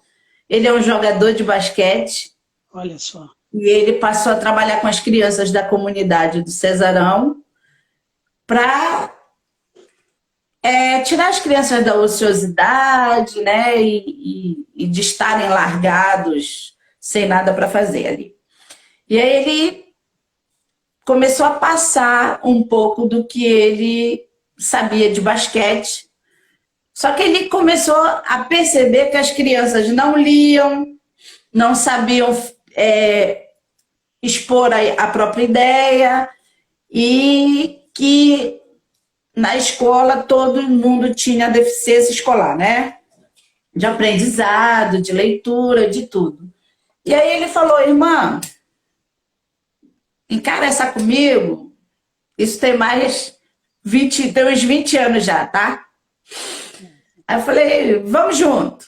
Ele é um jogador de basquete. Olha só. E ele passou a trabalhar com as crianças da comunidade do Cesarão para tirar as crianças da ociosidade, né? E de estarem largados sem nada para fazer ali. E aí ele começou a passar um pouco do que ele sabia de basquete. Só que ele começou a perceber que as crianças não liam, não sabiam expor a própria ideia e que na escola todo mundo tinha deficiência escolar, né? De aprendizado, de leitura, de tudo. E aí ele falou: irmã, encara essa comigo. Isso tem tem uns 20 anos já, tá? Aí eu falei: vamos junto.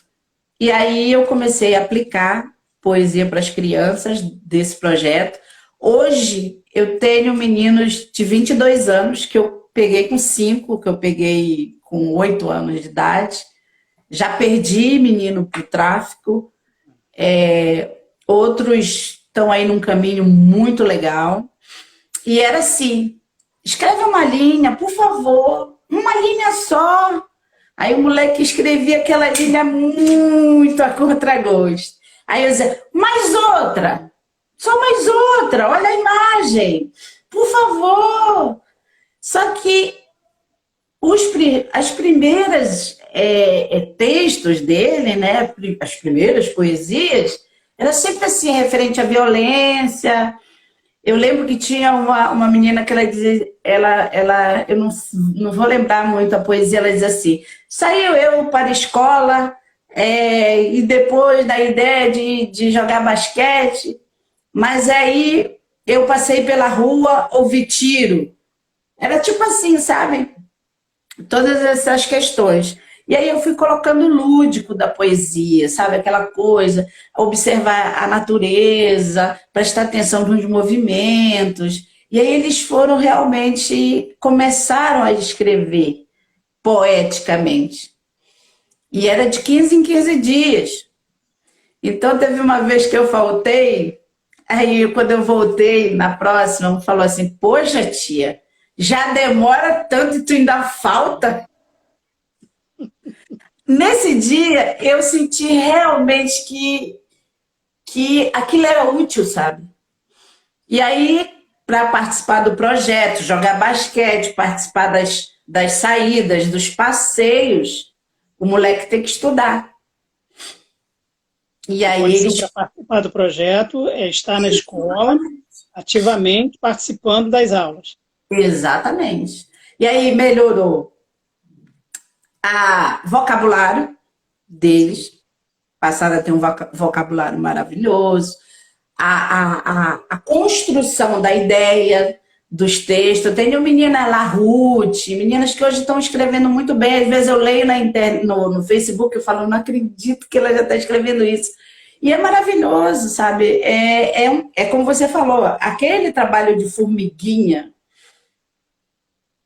E aí eu comecei a aplicar poesia para as crianças desse projeto. Hoje eu tenho meninos de 22 anos que eu peguei com 5, que eu peguei com 8 anos de idade. Já perdi menino para o tráfico. Outros estão aí num caminho muito legal. E era assim, escreve uma linha, por favor, uma linha só. Aí o moleque escrevia aquela linha muito a contragosto. Aí eu dizia, mais outra, só mais outra, olha a imagem, por favor. Só que as primeiras textos dele, né, as primeiras poesias, era sempre assim, referente à violência. Eu lembro que tinha uma menina que ela dizia, eu não vou lembrar muito a poesia, ela diz assim, saiu eu para a escola e depois da ideia de jogar basquete, mas aí eu passei pela rua, ouvi tiro. Era tipo assim, sabe? Todas essas questões. E aí eu fui colocando o lúdico da poesia, sabe? Aquela coisa, observar a natureza, prestar atenção nos movimentos. E aí eles foram realmente, começaram a escrever poeticamente. E era de 15 em 15 dias. Então teve uma vez que eu faltei, aí quando eu voltei na próxima, falou assim, poxa tia, já demora tanto e tu ainda falta? Nesse dia, eu senti realmente que aquilo era útil, sabe? E aí, para participar do projeto, jogar basquete, participar das saídas, dos passeios, o moleque tem que estudar. E aí eles... Para participar do projeto, estar na escola, ativamente participando das aulas. Exatamente. E aí melhorou o vocabulário deles, passaram a ter um vocabulário maravilhoso, a construção da ideia dos textos. Tem uma menina lá, Ruth, meninas que hoje estão escrevendo muito bem. Às vezes eu leio no Facebook, eu falo, não acredito que ela já está escrevendo isso. E é maravilhoso, sabe? É como você falou, aquele trabalho de formiguinha,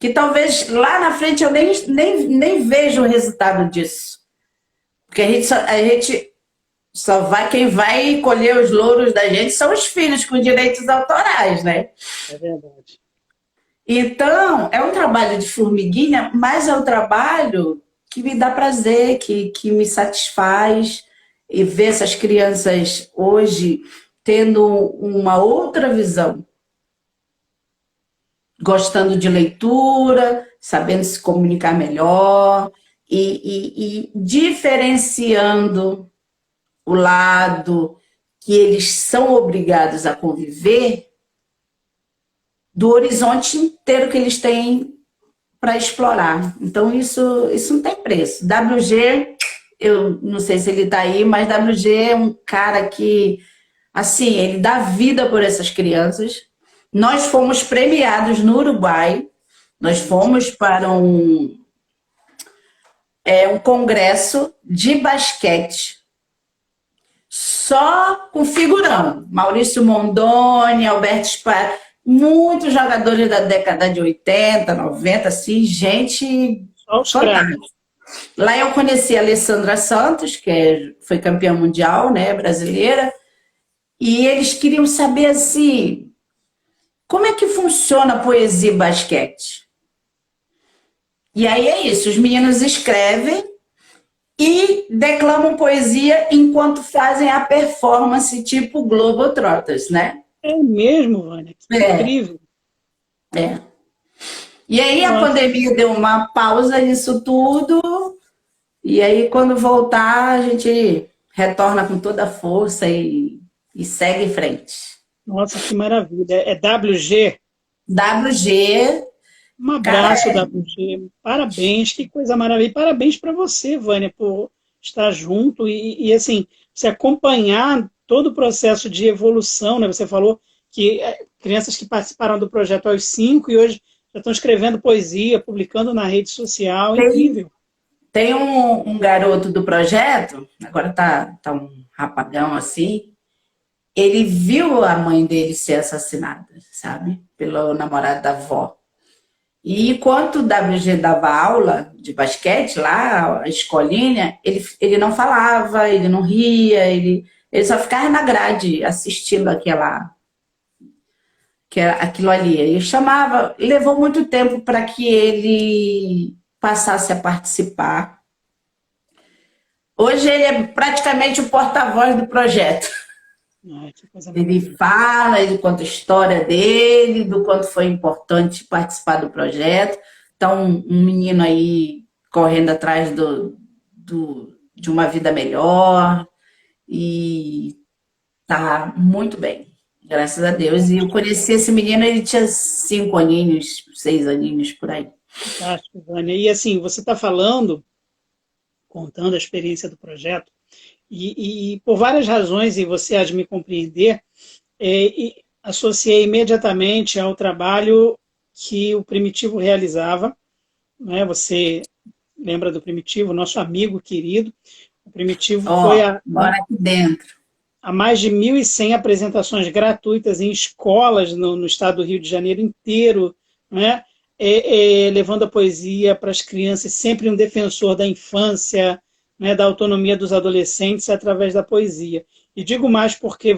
que talvez lá na frente eu nem veja o resultado disso. Porque a gente só vai, quem vai colher os louros da gente são os filhos com direitos autorais, né? É verdade. Então, é um trabalho de formiguinha, mas é um trabalho que me dá prazer, que me satisfaz, e ver essas crianças hoje tendo uma outra visão, gostando de leitura, sabendo se comunicar melhor e diferenciando o lado que eles são obrigados a conviver do horizonte inteiro que eles têm para explorar. Então, isso não tem preço. WG, eu não sei se ele está aí, mas WG é um cara que, assim, ele dá vida por essas crianças. Nós fomos premiados no Uruguai, nós fomos para um congresso de basquete, só com figurão. Maurício Mondoni, Alberto Spar, muitos jogadores da década de 80, 90, assim, gente fantástica. Lá eu conheci a Alessandra Santos, que foi campeã mundial, né, brasileira, e eles queriam saber, assim, como é que funciona a poesia e basquete? E aí é isso, os meninos escrevem e declamam poesia enquanto fazem a performance tipo Globetrotters, né? É mesmo, Vânia? Que incrível. E aí a pandemia deu uma pausa nisso tudo, e aí quando voltar a gente retorna com toda a força e segue em frente. Nossa, que maravilha. É WG? WG. Um abraço, WG. Parabéns, que coisa maravilhosa. Parabéns para você, Vânia, por estar junto e assim, você acompanhar todo o processo de evolução, né? Você falou que crianças que participaram do projeto aos 5 e hoje já estão escrevendo poesia, publicando na rede social, incrível. Tem um garoto do projeto, agora tá um rapagão assim, ele viu a mãe dele ser assassinada, sabe? Pelo namorado da avó. E enquanto o WG dava aula de basquete lá, a escolinha, ele não falava, ele não ria, ele só ficava na grade assistindo aquilo ali. E chamava, levou muito tempo para que ele passasse a participar. Hoje ele é praticamente o porta-voz do projeto. Ai, que coisa Ele maravilhosa. fala, ele conta a história dele, do quanto foi importante participar do projeto. Então, um menino aí correndo atrás de uma vida melhor e tá muito bem, graças a Deus. E eu conheci esse menino, ele tinha 5 aninhos, 6 aninhos por aí. Fantástico, Vânia. E assim, você está falando, contando a experiência do projeto, e por várias razões, e você há de me compreender, e associei imediatamente ao trabalho que o Primitivo realizava, né? Você lembra do Primitivo, nosso amigo querido. O Primitivo foi Ó, mora aqui dentro. a mais de 1.100 apresentações gratuitas em escolas no estado do Rio de Janeiro inteiro, né? Levando a poesia para as crianças, sempre um defensor da infância, né, da autonomia dos adolescentes através da poesia. E digo mais porque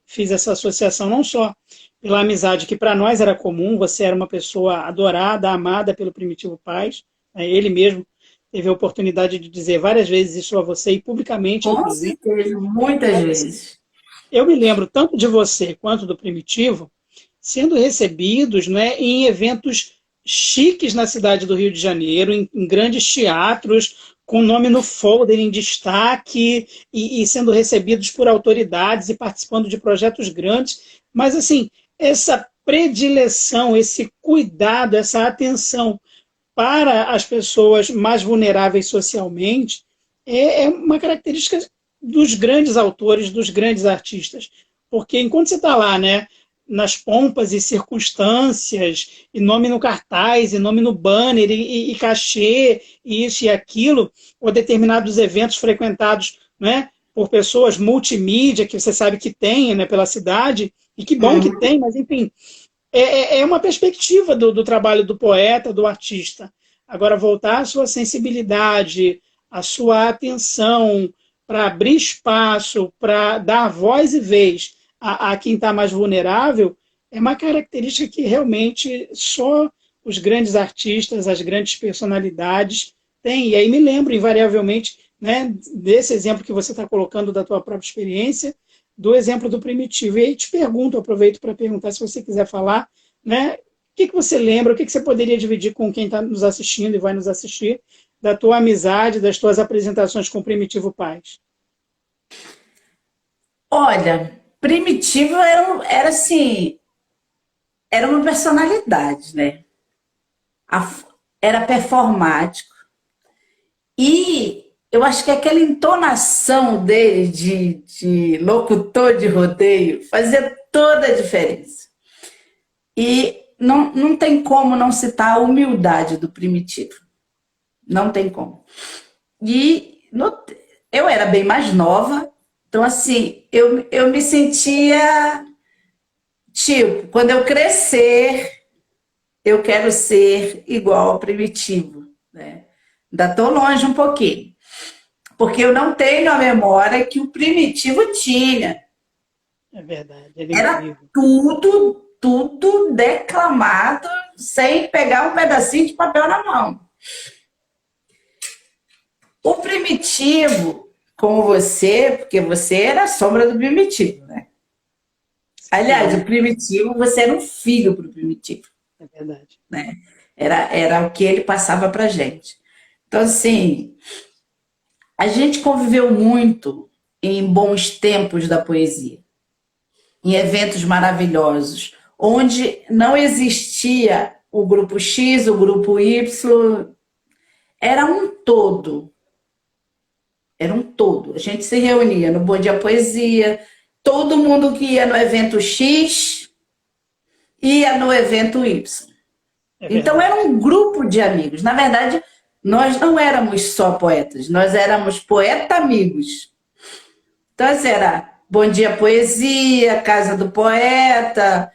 fiz essa associação não só pela amizade que para nós era comum, você era uma pessoa adorada, amada pelo Primitivo Paz, né, ele mesmo teve a oportunidade de dizer várias vezes isso a você, e publicamente, Com inclusive. certeza, muitas Mas, assim, vezes. eu me lembro tanto de você quanto do Primitivo sendo recebidos, né, em eventos chiques na cidade do Rio de Janeiro, em grandes teatros, com nome no folder em destaque, e sendo recebidos por autoridades e participando de projetos grandes. Mas, assim, essa predileção, esse cuidado, essa atenção para as pessoas mais vulneráveis socialmente é uma característica dos grandes autores, dos grandes artistas. Porque enquanto você está lá, né, nas pompas e circunstâncias, e nome no cartaz, e nome no banner, e cachê, e isso e aquilo, ou determinados eventos frequentados, né, por pessoas multimídia, que você sabe que tem, né, pela cidade, e que bom que Uhum. tem, mas enfim, é uma perspectiva do trabalho do poeta, do artista. Agora, voltar à sua sensibilidade, à sua atenção, para abrir espaço, para dar voz e vez a quem está mais vulnerável, é uma característica que realmente só os grandes artistas, as grandes personalidades têm. E aí me lembro, invariavelmente, né, desse exemplo que você está colocando da tua própria experiência, do exemplo do Primitivo. E aí te pergunto, aproveito para perguntar, se você quiser falar, né, o que você lembra, o que você poderia dividir com quem está nos assistindo e vai nos assistir, da tua amizade, das tuas apresentações com o Primitivo Paz? Olha, Primitivo era assim, era uma personalidade, né? Era performático. E eu acho que aquela entonação dele de locutor de rodeio fazia toda a diferença. E não tem como não citar a humildade do Primitivo. Não tem como. E eu era bem mais nova, então assim, eu me sentia tipo, quando eu crescer, eu quero ser igual ao Primitivo, né? Ainda estou longe um pouquinho, porque eu não tenho a memória que o Primitivo tinha. É verdade, ele é Era incrível. tudo declamado, sem pegar um pedacinho de papel na mão. O Primitivo, como você, porque você era a sombra do Primitivo, né? Aliás, o Sim, Primitivo, você era um filho para o Primitivo, é verdade. né? Era o que ele passava para gente. Então, assim, a gente conviveu muito em bons tempos da poesia, em eventos maravilhosos, onde não existia o grupo X, o grupo Y, era um todo. Era um todo. A gente se reunia no Bom Dia Poesia, todo mundo que ia no evento X ia no evento Y. É Então verdade. era um grupo de amigos. Na verdade, nós não éramos só poetas, nós éramos poeta-amigos. Então, assim, era Bom Dia Poesia, Casa do Poeta,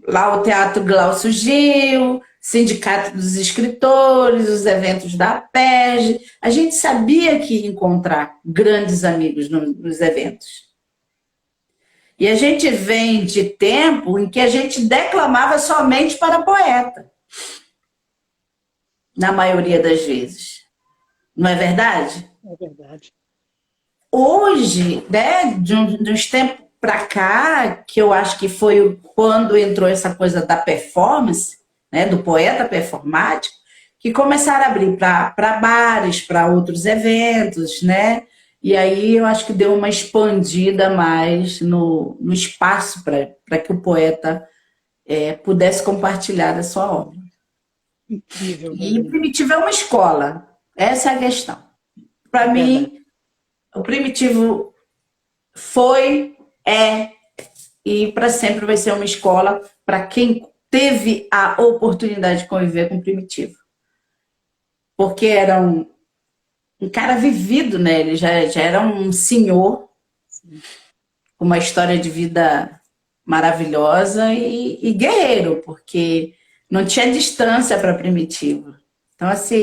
lá o Teatro Glaucio Gil, Sindicato dos Escritores, os eventos da APEG. A gente sabia que ia encontrar grandes amigos nos eventos. E a gente vem de tempo em que a gente declamava somente para poeta, na maioria das vezes. Não é verdade? É verdade. Hoje, né, de uns tempos para cá, que eu acho que foi quando entrou essa coisa da performance, né, do poeta performático, que começaram a abrir para bares, para outros eventos, né? E aí eu acho que deu uma expandida mais no espaço para que o poeta pudesse compartilhar a sua obra. Incrível, E o Vânia. Primitivo é uma escola, essa é a questão. Para É verdade. mim, o Primitivo foi, é e para sempre vai ser uma escola para quem teve a oportunidade de conviver com o Primitivo. Porque era um cara vivido, né? Ele já era um senhor com uma história de vida maravilhosa e guerreiro, porque não tinha distância para Primitivo. Então, assim,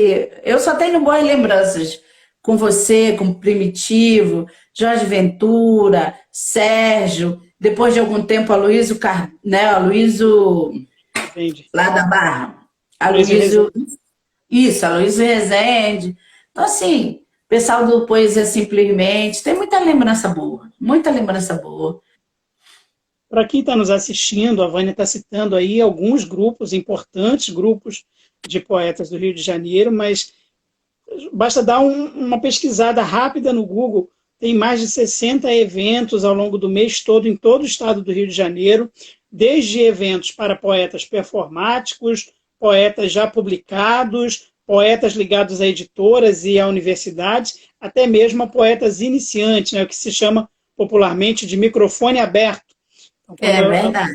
eu só tenho boas lembranças com você, com Primitivo, Jorge Ventura, Sérgio, depois de algum tempo, Aloysio, né, Aloysio Entende? lá da Barra. Aloysio Aloysio, Rezende. isso, Aloysio Rezende. Então, assim, o pessoal do Poesia Simplesmente, tem muita lembrança boa, muita lembrança boa. Para quem está nos assistindo, a Vânia está citando aí alguns grupos, importantes grupos de poetas do Rio de Janeiro, mas basta dar uma pesquisada rápida no Google. Tem mais de 60 eventos ao longo do mês todo, em todo o estado do Rio de Janeiro, desde eventos para poetas performáticos, poetas já publicados, poetas ligados a editoras e a universidades, até mesmo a poetas iniciantes, né, o que se chama popularmente de microfone aberto. Então, É verdade.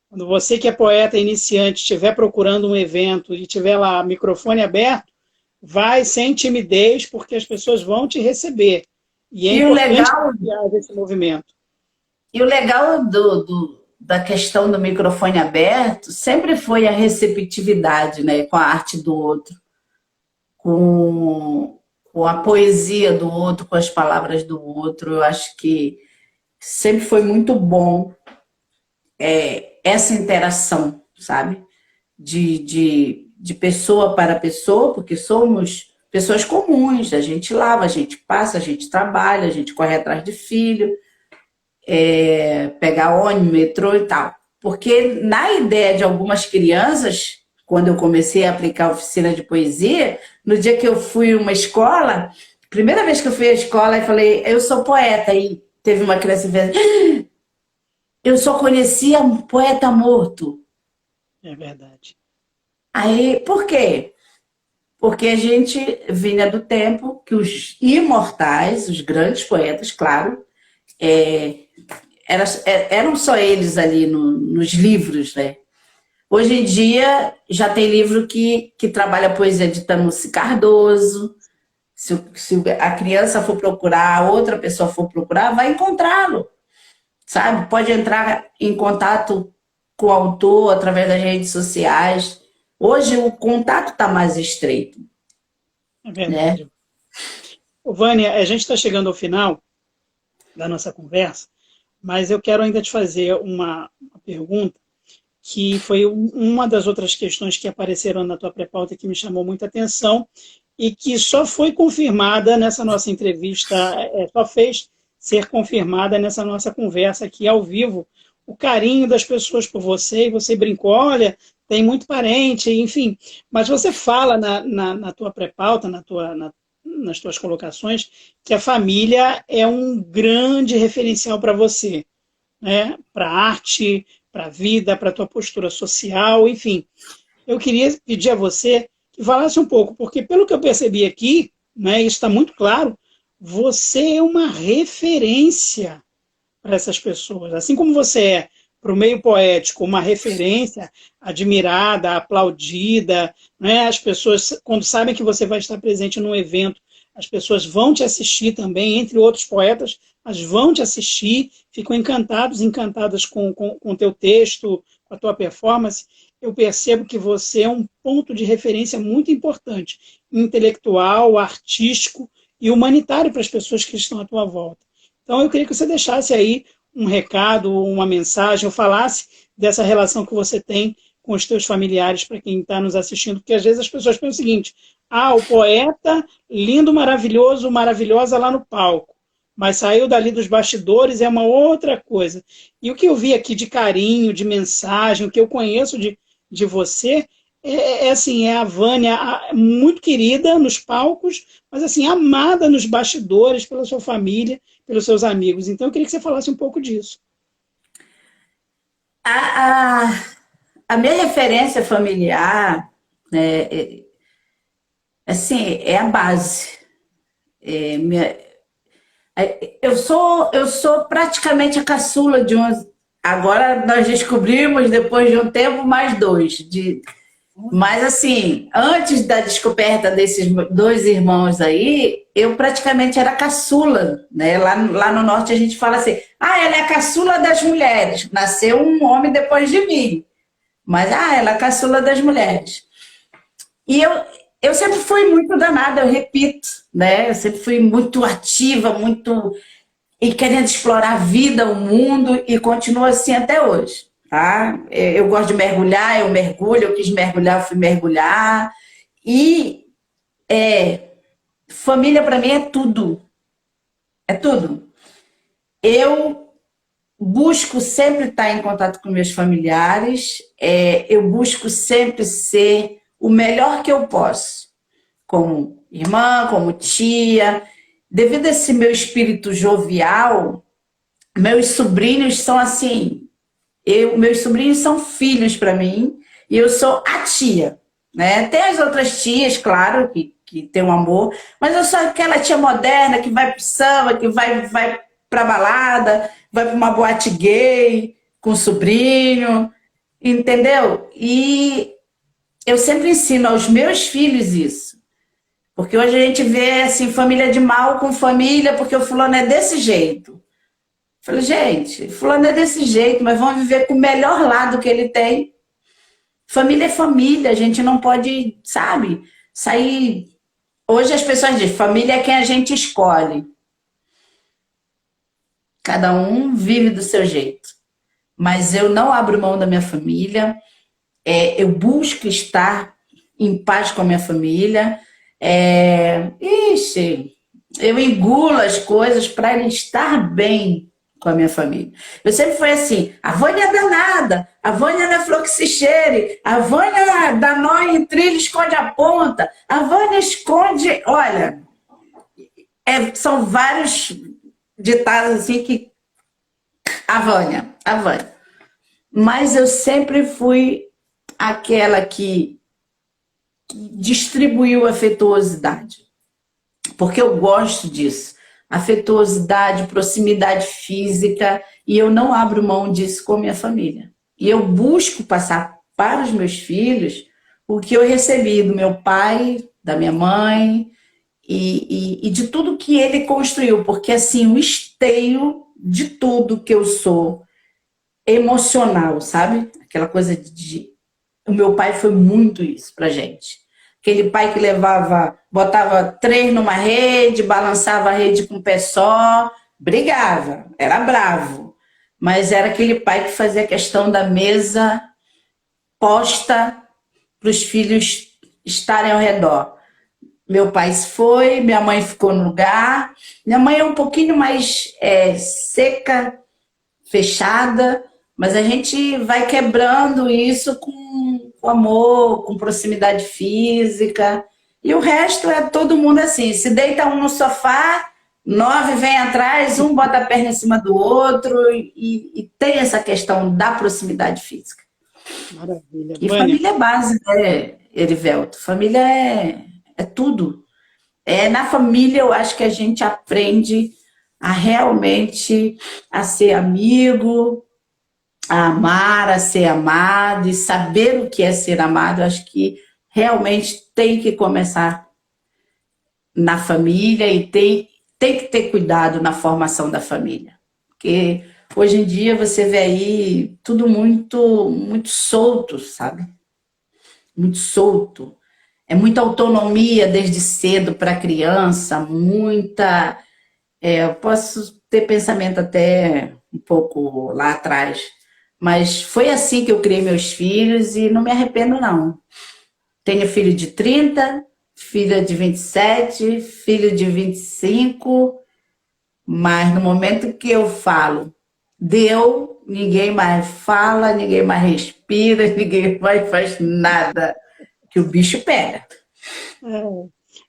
quando você que é poeta iniciante estiver procurando um evento e tiver lá microfone aberto, vai sem timidez, porque as pessoas vão te receber. E é E o importante legal, que haja esse movimento. da questão do microfone aberto sempre foi a receptividade, né, com a arte do outro, com a poesia do outro, com as palavras do outro. Eu acho que sempre foi muito bom essa interação, sabe? De pessoa para pessoa, porque somos pessoas comuns, a gente lava, a gente passa, a gente trabalha, a gente corre atrás de filho, pegar ônibus, metrô e tal. Porque na ideia de algumas crianças, quando eu comecei a aplicar a oficina de poesia, no dia que eu fui a uma escola, primeira vez que eu fui à escola, eu falei, eu sou poeta, e teve uma criança que fez, eu só conhecia um poeta morto. É verdade. Aí, por quê? Porque a gente vinha do tempo que os imortais, os grandes poetas, claro, eram só eles ali nos livros, né? Hoje em dia já tem livro que trabalha a poesia de Tanuci Cardoso. Se a criança for procurar, outra pessoa for procurar, vai encontrá-lo, sabe? Pode entrar em contato com o autor através das redes sociais. Hoje o contato está mais estreito, É né? verdade. Ô, Vânia, a gente está chegando ao final da nossa conversa, mas eu quero ainda te fazer uma pergunta que foi uma das outras questões que apareceram na tua pré-pauta que me chamou muita atenção e que só foi confirmada nessa nossa entrevista, só fez ser confirmada nessa nossa conversa aqui ao vivo, o carinho das pessoas por você, e você brincou, olha, tem muito parente, enfim, mas você fala na tua pré-pauta, nas tuas colocações, que a família é um grande referencial para você, né? Para a arte, para a vida, para a tua postura social, enfim. Eu queria pedir a você que falasse um pouco, porque pelo que eu percebi aqui, né, isso está muito claro, você é uma referência para essas pessoas. Assim como você é para o meio poético uma referência admirada, aplaudida, né? As pessoas, quando sabem que você vai estar presente num evento, as pessoas vão te assistir também, entre outros poetas, mas vão te assistir, ficam encantadas com o teu texto, com a tua performance, eu percebo que você é um ponto de referência muito importante, intelectual, artístico e humanitário para as pessoas que estão à tua volta. Então, eu queria que você deixasse aí um recado, uma mensagem, ou falasse dessa relação que você tem com os teus familiares, para quem está nos assistindo, porque às vezes as pessoas pensam o seguinte: ah, o poeta, lindo, maravilhoso, maravilhosa lá no palco, mas saiu dali dos bastidores é uma outra coisa. E o que eu vi aqui de carinho, de mensagem, o que eu conheço de você, assim, é a Vânia, muito querida nos palcos, mas assim, amada nos bastidores pela sua família, pelos seus amigos. Então eu queria que você falasse um pouco disso. A, a, a minha referência familiar, né, assim, é a base. Eu sou praticamente a caçula de uns. Agora nós descobrimos, depois de um tempo, mais dois. Mas assim, antes da descoberta desses dois irmãos aí, eu praticamente era caçula, né? Lá no norte a gente fala assim: ah, ela é a caçula das mulheres. Nasceu um homem depois de mim. Mas, ela é a caçula das mulheres. E eu sempre fui muito danada, eu repito, né? Eu sempre fui muito ativa, muito e querendo explorar a vida, o mundo, e continuo assim até hoje, tá? Eu gosto de mergulhar, eu mergulho, eu quis mergulhar, eu fui mergulhar. E família para mim é tudo, é tudo. Eu busco sempre estar em contato com meus familiares, eu busco sempre ser o melhor que eu posso, como irmã, como tia. Devido a esse meu espírito jovial, meus sobrinhos são assim, meus sobrinhos são filhos para mim, e eu sou a tia, né? Tem as outras tias, claro, que tem um amor, mas eu sou aquela tia moderna que vai pro samba, que vai pra balada, vai pra uma boate gay com o sobrinho, entendeu? E eu sempre ensino aos meus filhos isso. Porque hoje a gente vê assim, família de mal com família, porque o fulano é desse jeito. Eu falei, gente, fulano é desse jeito, mas vamos viver com o melhor lado que ele tem. Família é família, a gente não pode, sabe, sair. Hoje as pessoas dizem, família é quem a gente escolhe. Cada um vive do seu jeito. Mas eu não abro mão da minha família, eu busco estar em paz com a minha família. Eu engulo as coisas para estar bem com a minha família. Eu sempre fui assim: a Vânia é danada, a Vânia não é flor que se cheire, a Vânia dá nó em trilho, esconde a ponta, a Vânia esconde. Olha, são vários ditados assim que. A Vânia. Mas eu sempre fui aquela que distribuiu afetuosidade. Porque eu gosto disso. Afetuosidade, proximidade física, e eu não abro mão disso com a minha família. E eu busco passar para os meus filhos o que eu recebi do meu pai, da minha mãe, e de tudo que ele construiu, porque assim, o esteio de tudo que eu sou emocional, sabe? Aquela coisa de... O meu pai foi muito isso pra gente. Aquele pai que botava 3 numa rede, balançava a rede com o pé só, brigava, era bravo. Mas era aquele pai que fazia questão da mesa posta para os filhos estarem ao redor. Meu pai se foi, minha mãe ficou no lugar. Minha mãe é um pouquinho mais seca, fechada, mas a gente vai quebrando isso com amor, com proximidade física. E o resto é todo mundo assim. Se deita um no sofá, 9 vem atrás, um bota a perna em cima do outro, e tem essa questão da proximidade física. Maravilha. E Vânia, família é base, né, Erivelto? Família é tudo. Na família eu acho que a gente aprende a realmente a ser amigo, a amar, a ser amado, e saber o que é ser amado. Eu acho que realmente tem que começar na família, e tem que ter cuidado na formação da família. Porque Hoje em dia você vê aí tudo muito solto, sabe? Muito solto. É muita autonomia desde cedo para a criança, muita. Eu posso ter pensamento até um pouco lá atrás, mas foi assim que eu criei meus filhos e não me arrependo, não. Tenho filho de 30, filha de 27, filho de 25, mas no momento que eu falo, deu, ninguém mais fala, ninguém mais respira, ninguém mais faz nada, que o bicho pega.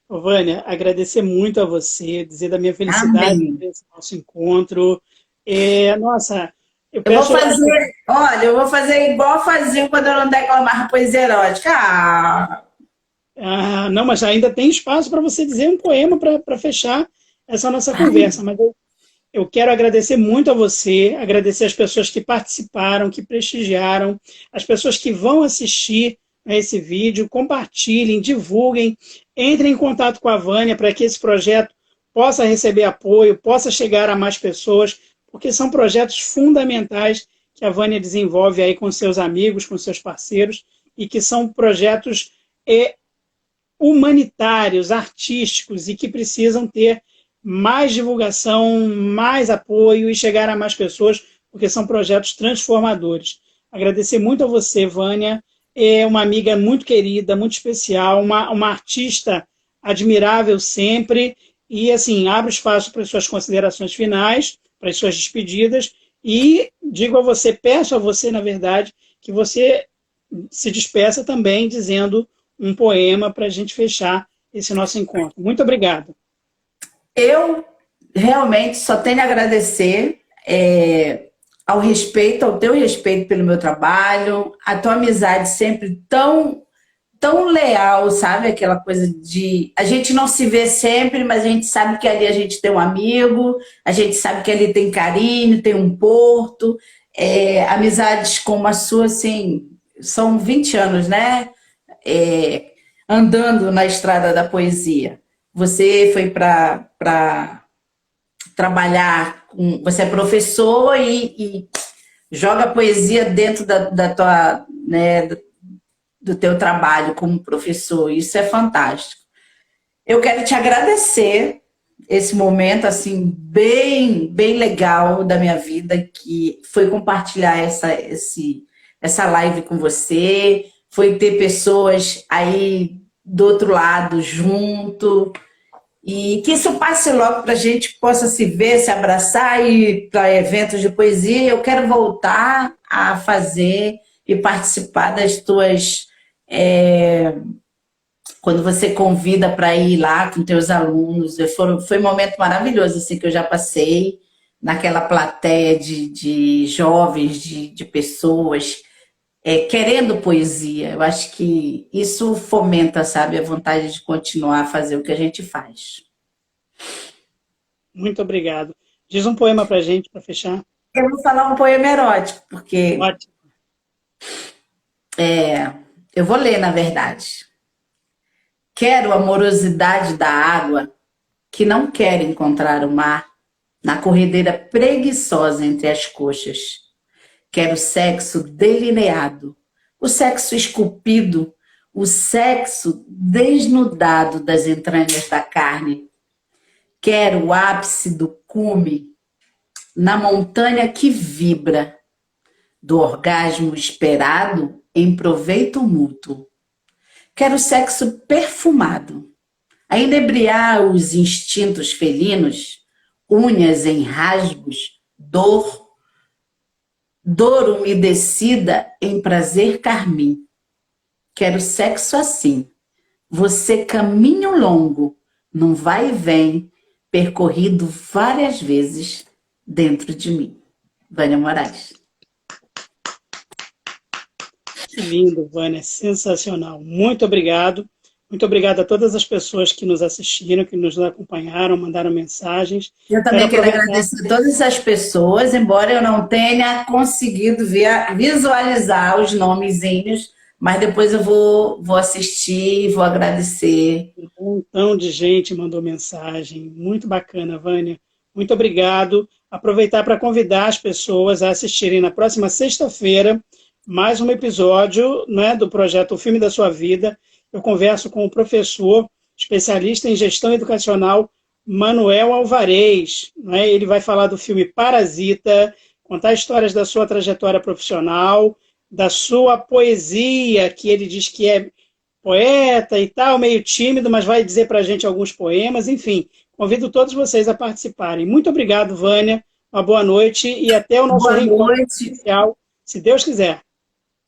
Ô, Vânia, agradecer muito a você, dizer da minha felicidade Amém. desse nosso encontro. Nossa, eu Eu vou peço. fazer, olha, eu vou fazer igual fazia quando eu não declamava poesia erótica. Ah, Não, mas ainda tem espaço para você dizer um poema para fechar essa nossa conversa. Mas eu quero agradecer muito a você, agradecer as pessoas que participaram, que prestigiaram, as pessoas que vão assistir a esse vídeo, compartilhem, divulguem, entrem em contato com a Vânia para que esse projeto possa receber apoio, possa chegar a mais pessoas, porque são projetos fundamentais que a Vânia desenvolve aí com seus amigos, com seus parceiros, e que são projetos humanitários, artísticos, e que precisam ter mais divulgação, mais apoio e chegar a mais pessoas, porque são projetos transformadores. Agradecer muito a você, Vânia, é uma amiga muito querida, muito especial, uma artista admirável sempre, e assim, abro espaço para as suas considerações finais, para as suas despedidas, e digo a você, peço a você, na verdade, que você se despeça também dizendo um poema para a gente fechar esse nosso encontro. Muito obrigado. eu realmente só tenho a agradecer ao respeito, ao teu respeito pelo meu trabalho, a tua amizade sempre tão leal, sabe? Aquela coisa de a gente não se vê sempre, mas a gente sabe que ali a gente tem um amigo, a gente sabe que ali tem carinho, tem um porto. Amizades como a sua, assim, são 20 anos, né? É, andando na estrada da poesia. Você foi para trabalhar com. Você é professor e joga poesia dentro da tua, né, do teu trabalho como professor. Isso é fantástico. Eu quero te agradecer esse momento assim bem legal da minha vida, que foi compartilhar essa live com você, foi ter pessoas aí do outro lado junto, e que isso passe logo para a gente possa se ver, se abraçar e ir para eventos de poesia. Eu quero voltar a fazer e participar das tuas. Quando você convida para ir lá com teus alunos, foi um momento maravilhoso assim, que eu já passei naquela plateia de jovens, de pessoas querendo poesia. Eu acho que isso fomenta, sabe, a vontade de continuar a fazer o que a gente faz. Muito obrigado. Diz um poema para a gente, para fechar. Eu vou falar um poema erótico, porque Ótimo. eu vou ler, na verdade. Quero a morosidade da água que não quer encontrar o mar na corredeira preguiçosa entre as coxas. Quero o sexo delineado, o sexo esculpido, o sexo desnudado das entranhas da carne. Quero o ápice do cume na montanha que vibra, do orgasmo esperado em proveito mútuo. Quero sexo perfumado, a inebriar os instintos felinos, unhas em rasgos, dor umedecida em prazer carmim. Quero sexo assim, você caminho longo, num vai e vem, percorrido várias vezes dentro de mim. Vânia Moraes. Que lindo, Vânia, sensacional. Muito obrigado. Muito obrigado a todas as pessoas que nos assistiram, que nos acompanharam, mandaram mensagens. Eu também quero agradecer a todas as pessoas, embora eu não tenha conseguido visualizar os nomezinhos, mas depois eu vou assistir e vou agradecer. Um montão de gente mandou mensagem. Muito bacana, Vânia. Muito obrigado. aproveitar para convidar as pessoas a assistirem na próxima sexta-feira mais um episódio, né, do projeto O Filme da Sua Vida. Eu converso com o professor, especialista em gestão educacional, Manuel Alvarez. Né? Ele vai falar do filme Parasita, contar histórias da sua trajetória profissional, da sua poesia, que ele diz que é poeta e tal, meio tímido, mas vai dizer para a gente alguns poemas, enfim. Convido todos vocês a participarem. Muito obrigado, Vânia. Uma boa noite e até o nosso reencontro especial, se Deus quiser.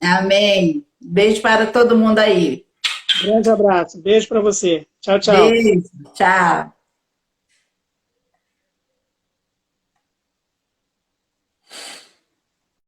Amém. Beijo para todo mundo aí. Grande abraço. Beijo para você. Tchau, tchau. Beijo. Tchau.